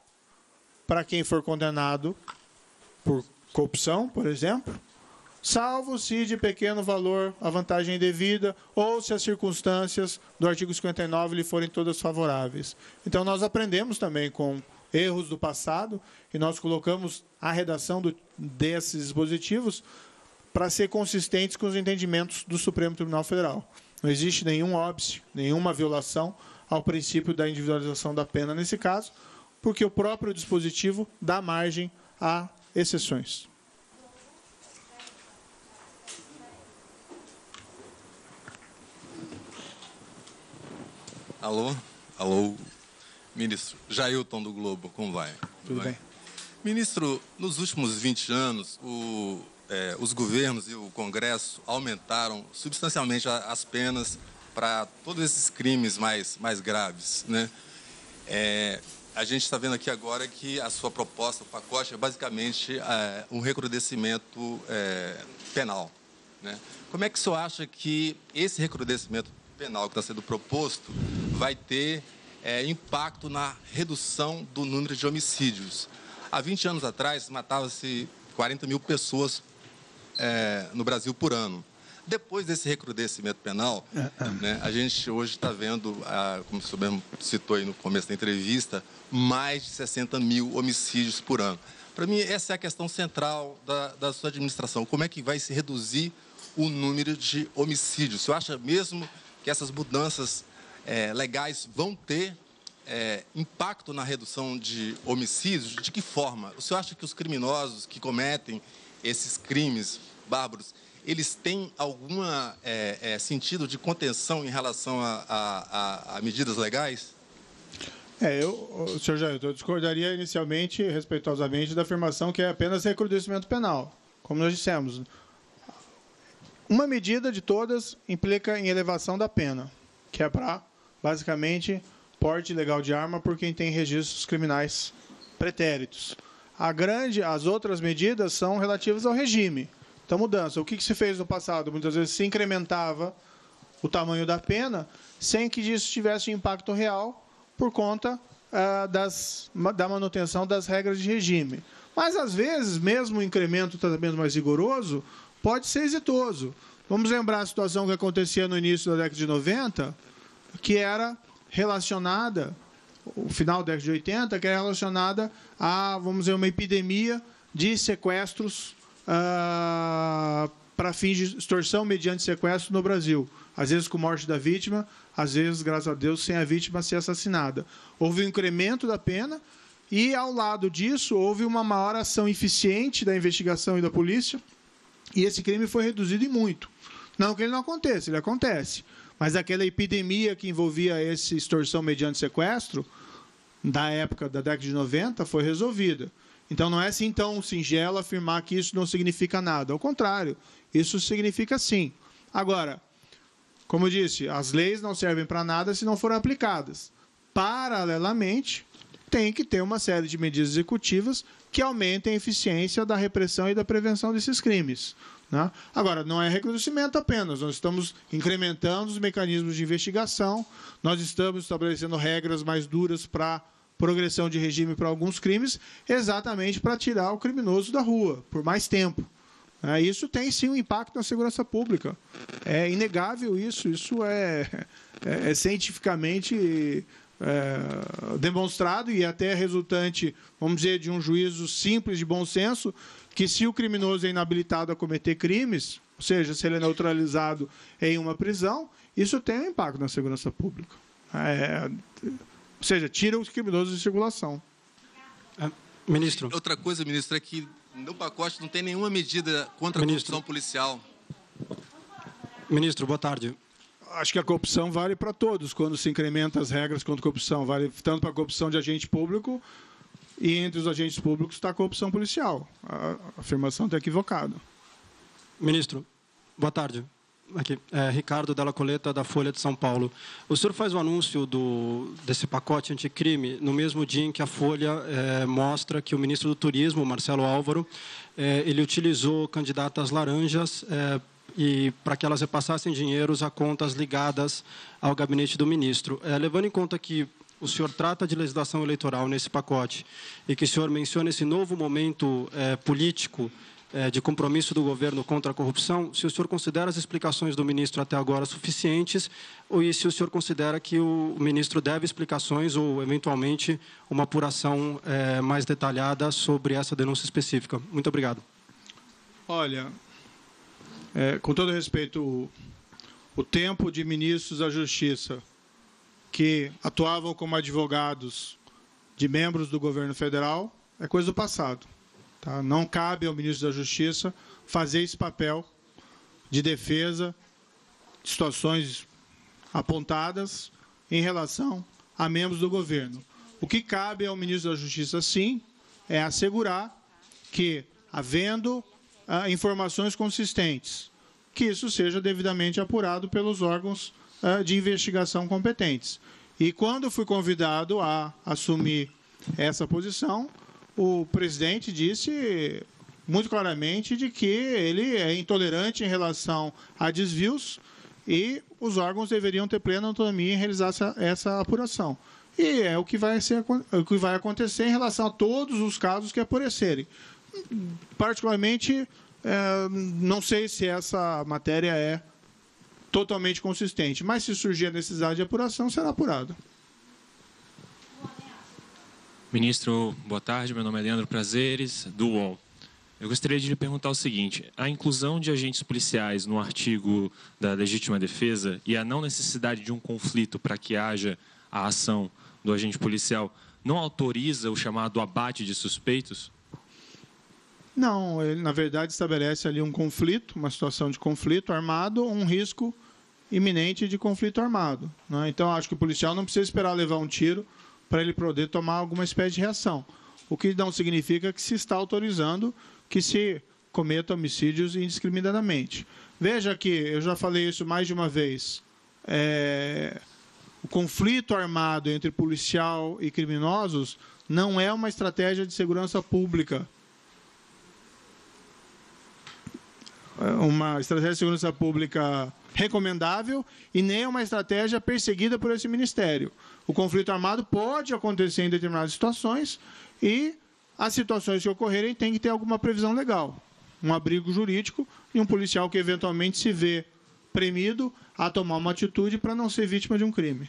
para quem for condenado por corrupção, por exemplo, salvo se de pequeno valor a vantagem indevida ou se as circunstâncias do artigo 59 lhe forem todas favoráveis. Então, nós aprendemos também com erros do passado e nós colocamos a redação desses dispositivos para ser consistentes com os entendimentos do Supremo Tribunal Federal. Não existe nenhum óbice, nenhuma violação ao princípio da individualização da pena nesse caso, porque o próprio dispositivo dá margem a exceções. Alô? Alô? Ministro Jailton do Globo, como vai? Tudo bem. Ministro, nos últimos 20 anos, os governos e o Congresso aumentaram substancialmente as penas para todos esses crimes mais graves, né? A gente está vendo aqui agora que a sua proposta, o pacote, é basicamente um recrudescimento penal, né? Como é que o senhor acha que esse recrudescimento penal que está sendo proposto vai ter impacto na redução do número de homicídios? Há 20 anos atrás, matava-se 40 mil pessoas no Brasil por ano. Depois desse recrudescimento penal, né, a gente hoje está vendo, como o senhor mesmo citou aí no começo da entrevista, mais de 60 mil homicídios por ano. Para mim, essa é a questão central da sua administração. Como é que vai se reduzir o número de homicídios? O senhor acha mesmo que essas mudanças legais vão ter impacto na redução de homicídios? De que forma? O senhor acha que os criminosos que cometem esses crimes bárbaros, eles têm algum sentido de contenção em relação a medidas legais? Senhor Jair, eu discordaria inicialmente, respeitosamente, da afirmação que é apenas recrudescimento penal. Como nós dissemos, Uma medida de todas implica em elevação da pena, que é para, basicamente, porte ilegal de arma por quem tem registros criminais pretéritos. As outras medidas são relativas ao regime. Então, mudança. O que se fez no passado? Muitas vezes se incrementava o tamanho da pena sem que isso tivesse impacto real por conta da manutenção das regras de regime. Mas, às vezes, mesmo o incremento, o tratamento mais rigoroso, pode ser exitoso. Vamos lembrar a situação que acontecia no início da década de 90, que era relacionada, o final da década de 80, que era relacionada a, vamos dizer, uma epidemia de sequestros para fins de extorsão mediante sequestro no Brasil. Às vezes com morte da vítima, às vezes, graças a Deus, sem a vítima ser assassinada. Houve um incremento da pena e, ao lado disso, houve uma maior ação eficiente da investigação e da polícia, e esse crime foi reduzido em muito. Não que ele não aconteça, ele acontece. Mas aquela epidemia que envolvia essa extorsão mediante sequestro, da época da década de 90, foi resolvida. Então, não é assim tão singelo afirmar que isso não significa nada. Ao contrário, isso significa sim. Agora, como eu disse, as leis não servem para nada se não forem aplicadas. Paralelamente, tem que ter uma série de medidas executivas que aumentem a eficiência da repressão e da prevenção desses crimes. Né? Agora, não é recrudescimento apenas, nós estamos incrementando os mecanismos de investigação, nós estamos estabelecendo regras mais duras para progressão de regime para alguns crimes, exatamente para tirar o criminoso da rua, por mais tempo. Isso tem, sim, um impacto na segurança pública. É inegável isso é cientificamente demonstrado e até resultante, vamos dizer, de um juízo simples de bom senso, que se o criminoso é inabilitado a cometer crimes, ou seja, se ele é neutralizado em uma prisão, isso tem um impacto na segurança pública. Ou seja, tira os criminosos de circulação. Ministro. Outra coisa, ministro, é que no pacote não tem nenhuma medida contra a corrupção policial. Ministro, boa tarde. Acho que a corrupção vale para todos, quando se incrementa as regras contra a corrupção. Vale tanto para a corrupção de agente público, e entre os agentes públicos está a corrupção policial. A afirmação está equivocada. Ministro, boa tarde. Aqui, Ricardo Della Coleta, da Folha de São Paulo. O senhor faz o anúncio desse pacote anticrime no mesmo dia em que a Folha mostra que o ministro do Turismo, Marcelo Álvaro, ele utilizou candidatas laranjas e para que elas repassassem dinheiros a contas ligadas ao gabinete do ministro. Levando em conta que o senhor trata de legislação eleitoral nesse pacote e que o senhor menciona esse novo momento político de compromisso do governo contra a corrupção, se o senhor considera as explicações do ministro até agora suficientes ou se o senhor considera que o ministro deve explicações ou, eventualmente, uma apuração mais detalhada sobre essa denúncia específica. Muito obrigado. Olha, com todo respeito, o tempo de ministros da Justiça que atuavam como advogados de membros do governo federal é coisa do passado. Tá? Não cabe ao ministro da Justiça fazer esse papel de defesa de situações apontadas em relação a membros do governo. O que cabe ao ministro da Justiça, sim, é assegurar que, havendo informações consistentes, que isso seja devidamente apurado pelos órgãos de investigação competentes. E quando fui convidado a assumir essa posição, o presidente disse muito claramente de que ele é intolerante em relação a desvios e os órgãos deveriam ter plena autonomia em realizar essa apuração. E é o que vai acontecer em relação a todos os casos que aparecerem. Particularmente, não sei se essa matéria é totalmente consistente, mas se surgir a necessidade de apuração, será apurada. Ministro, boa tarde. Meu nome é Leandro Prazeres, do UOL. Eu gostaria de lhe perguntar o seguinte: a inclusão de agentes policiais no artigo da legítima defesa e a não necessidade de um conflito para que haja a ação do agente policial não autoriza o chamado abate de suspeitos? Não, ele, na verdade, estabelece ali um conflito, uma situação de conflito armado, um risco iminente de conflito armado. Né? Então, acho que o policial não precisa esperar levar um tiro para ele poder tomar alguma espécie de reação. O que não significa que se está autorizando que se cometa homicídios indiscriminadamente. Veja que, eu já falei isso mais de uma vez, o conflito armado entre policial e criminosos não é uma estratégia de segurança pública. Uma estratégia de segurança pública recomendável e nem uma estratégia perseguida por esse Ministério. O conflito armado pode acontecer em determinadas situações e as situações que ocorrerem têm que ter alguma previsão legal. Um abrigo jurídico e um policial que eventualmente se vê premido a tomar uma atitude para não ser vítima de um crime.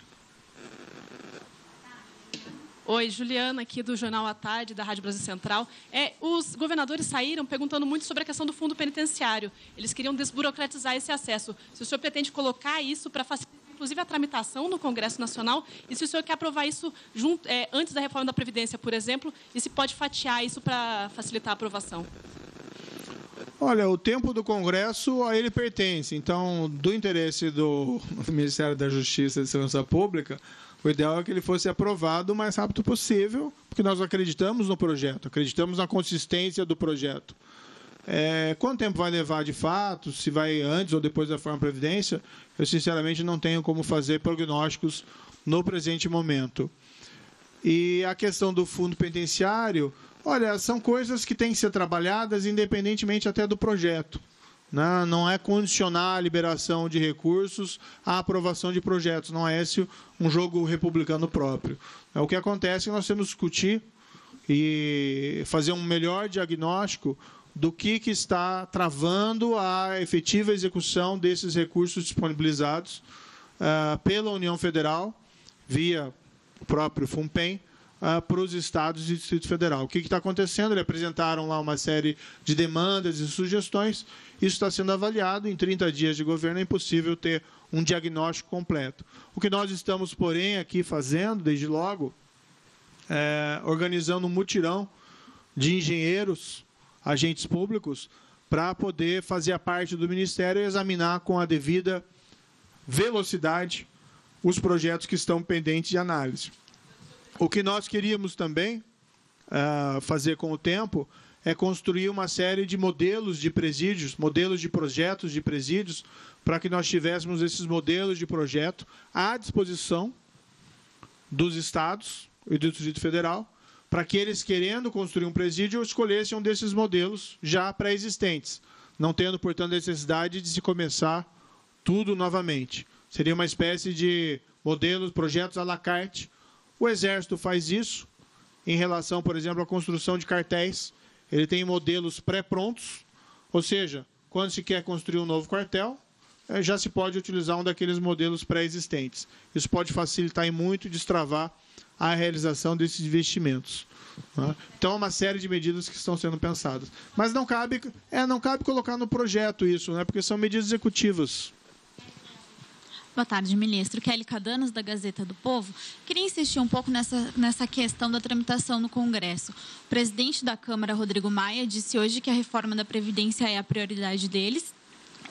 Oi, Juliana, aqui do Jornal à Tarde, da Rádio Brasil Central. Os governadores saíram perguntando muito sobre a questão do fundo penitenciário. Eles queriam desburocratizar esse acesso. Se o senhor pretende colocar isso para facilitar, inclusive, a tramitação no Congresso Nacional, e se o senhor quer aprovar isso antes da reforma da Previdência, por exemplo, e se pode fatiar isso para facilitar a aprovação. Olha, o tempo do Congresso a ele pertence. Então, do interesse do Ministério da Justiça e Segurança Pública, o ideal é que ele fosse aprovado o mais rápido possível, porque nós acreditamos no projeto, acreditamos na consistência do projeto. Quanto tempo vai levar de fato, se vai antes ou depois da reforma da Previdência, eu sinceramente não tenho como fazer prognósticos no presente momento. E a questão do fundo penitenciário, olha, são coisas que têm que ser trabalhadas independentemente até do projeto. Não é condicionar a liberação de recursos à aprovação de projetos. Não é esse um jogo republicano próprio. O que acontece é que nós temos que discutir e fazer um melhor diagnóstico do que está travando a efetiva execução desses recursos disponibilizados pela União Federal, via o próprio FUNPEN, para os estados e Distrito Federal. O que está acontecendo? Eles apresentaram lá uma série de demandas e sugestões. Isso está sendo avaliado. Em 30 dias de governo é impossível ter um diagnóstico completo. O que nós estamos, porém, aqui fazendo, desde logo, organizando um mutirão de engenheiros, agentes públicos, para poder fazer a parte do Ministério e examinar com a devida velocidade os projetos que estão pendentes de análise. O que nós queríamos também fazer com o tempo é construir uma série de modelos de presídios, modelos de projetos de presídios, para que nós tivéssemos esses modelos de projeto à disposição dos estados e do Distrito Federal, para que eles, querendo construir um presídio, escolhessem um desses modelos já pré-existentes, não tendo, portanto, necessidade de se começar tudo novamente. Seria uma espécie de modelos, projetos à la carte. O Exército faz isso em relação, por exemplo, à construção de quartéis. Ele tem modelos pré-prontos, ou seja, quando se quer construir um novo quartel, já se pode utilizar um daqueles modelos pré-existentes. Isso pode facilitar e muito destravar a realização desses investimentos. Então, é uma série de medidas que estão sendo pensadas. Mas não cabe colocar no projeto isso, porque são medidas executivas. Boa tarde, ministro. Kelly Cadanos, da Gazeta do Povo. Queria insistir um pouco nessa questão da tramitação no Congresso. O presidente da Câmara, Rodrigo Maia, disse hoje que a reforma da Previdência é a prioridade deles.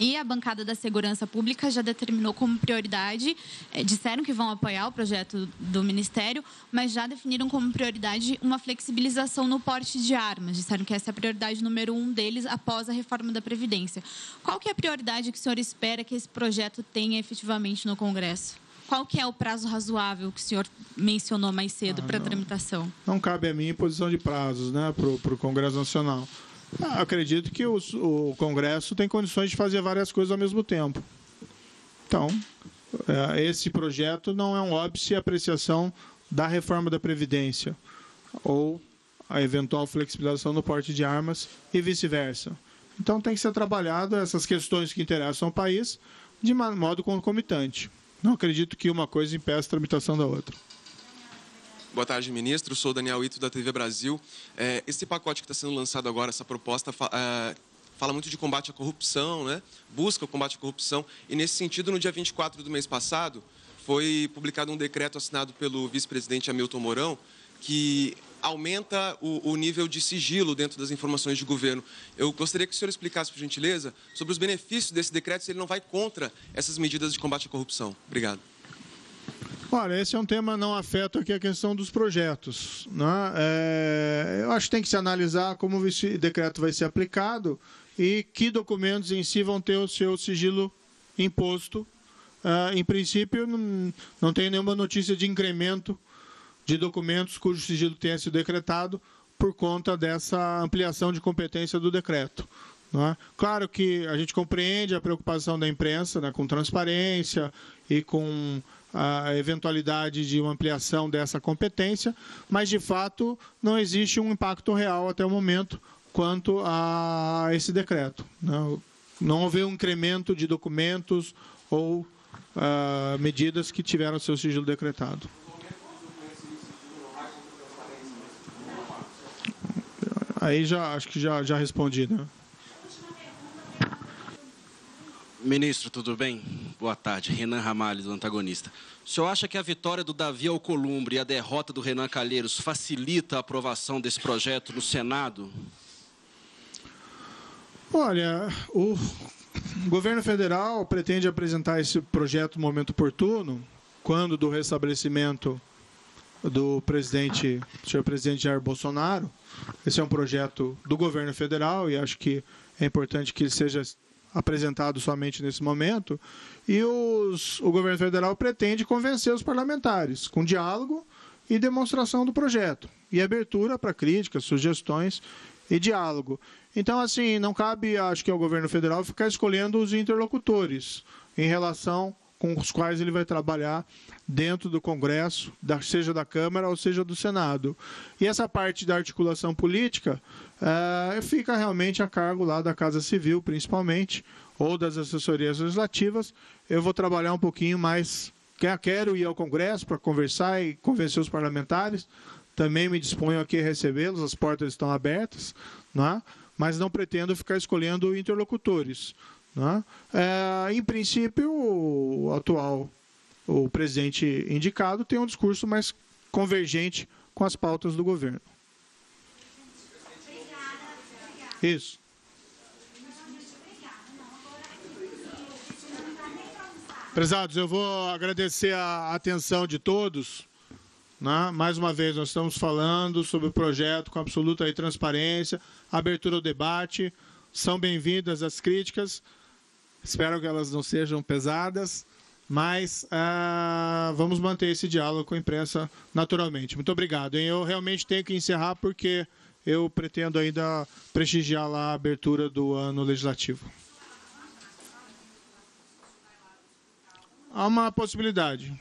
E a bancada da Segurança Pública já determinou como prioridade, disseram que vão apoiar o projeto do Ministério, mas já definiram como prioridade uma flexibilização no porte de armas. Disseram que essa é a prioridade número 1 deles após a reforma da Previdência. Qual que é a prioridade que o senhor espera que esse projeto tenha efetivamente no Congresso? Qual que é o prazo razoável que o senhor mencionou mais cedo para a tramitação? Não cabe a mim imposição de prazos para o Congresso Nacional. Acredito que o Congresso tem condições de fazer várias coisas ao mesmo tempo. Então, esse projeto não é um óbice apreciação da reforma da Previdência ou a eventual flexibilização no porte de armas e vice-versa. Então, tem que ser trabalhado essas questões que interessam ao país de modo concomitante. Não acredito que uma coisa impeça a tramitação da outra. Boa tarde, ministro. Sou Daniel Ito, da TV Brasil. Esse pacote que está sendo lançado agora, essa proposta, fala muito de combate à corrupção, busca o combate à corrupção. E, nesse sentido, no dia 24 do mês passado, foi publicado um decreto assinado pelo vice-presidente Hamilton Mourão, que aumenta o nível de sigilo dentro das informações de governo. Eu gostaria que o senhor explicasse, por gentileza, sobre os benefícios desse decreto, se ele não vai contra essas medidas de combate à corrupção. Obrigado. Olha, esse é um tema não afeta aqui a questão dos projetos. Eu acho que tem que se analisar como esse decreto vai ser aplicado e que documentos em si vão ter o seu sigilo imposto. Em princípio, não tem nenhuma notícia de incremento de documentos cujo sigilo tenha sido decretado por conta dessa ampliação de competência do decreto. Não é? Claro que a gente compreende a preocupação da imprensa, né, com transparência e com a eventualidade de uma ampliação dessa competência, mas, de fato, não existe um impacto real até o momento quanto a esse decreto. Não houve um incremento de documentos ou medidas que tiveram seu sigilo decretado. Aí acho que já respondi, né? Ministro, tudo bem? Boa tarde. Renan Ramalho, do Antagonista. O senhor acha que a vitória do Davi Alcolumbre e a derrota do Renan Calheiros facilita a aprovação desse projeto no Senado? Olha, o governo federal pretende apresentar esse projeto no momento oportuno, quando do restabelecimento do senhor presidente Jair Bolsonaro. Esse é um projeto do governo federal e acho que é importante que ele seja apresentado somente nesse momento. E o governo federal pretende convencer os parlamentares com diálogo e demonstração do projeto e abertura para críticas, sugestões e diálogo. Então, assim, não cabe, acho que, ao governo federal ficar escolhendo os interlocutores em relação com os quais ele vai trabalhar dentro do Congresso, seja da Câmara ou seja do Senado. E essa parte da articulação política fica realmente a cargo lá da Casa Civil, principalmente, ou das assessorias legislativas. Eu vou trabalhar um pouquinho mais, quero ir ao Congresso para conversar e convencer os parlamentares, também me disponho aqui a recebê-los, as portas estão abertas, né? Mas não pretendo ficar escolhendo interlocutores. Né? Em princípio, o presidente indicado tem um discurso mais convergente com as pautas do governo. Isso. Prezados, eu vou agradecer a atenção de todos. Né? Mais uma vez, nós estamos falando sobre o projeto com absoluta transparência, abertura ao debate. São bem-vindas as críticas. Espero que elas não sejam pesadas, mas vamos manter esse diálogo com a imprensa naturalmente. Muito obrigado. Eu realmente tenho que encerrar porque eu pretendo ainda prestigiar lá a abertura do ano legislativo. Há uma possibilidade.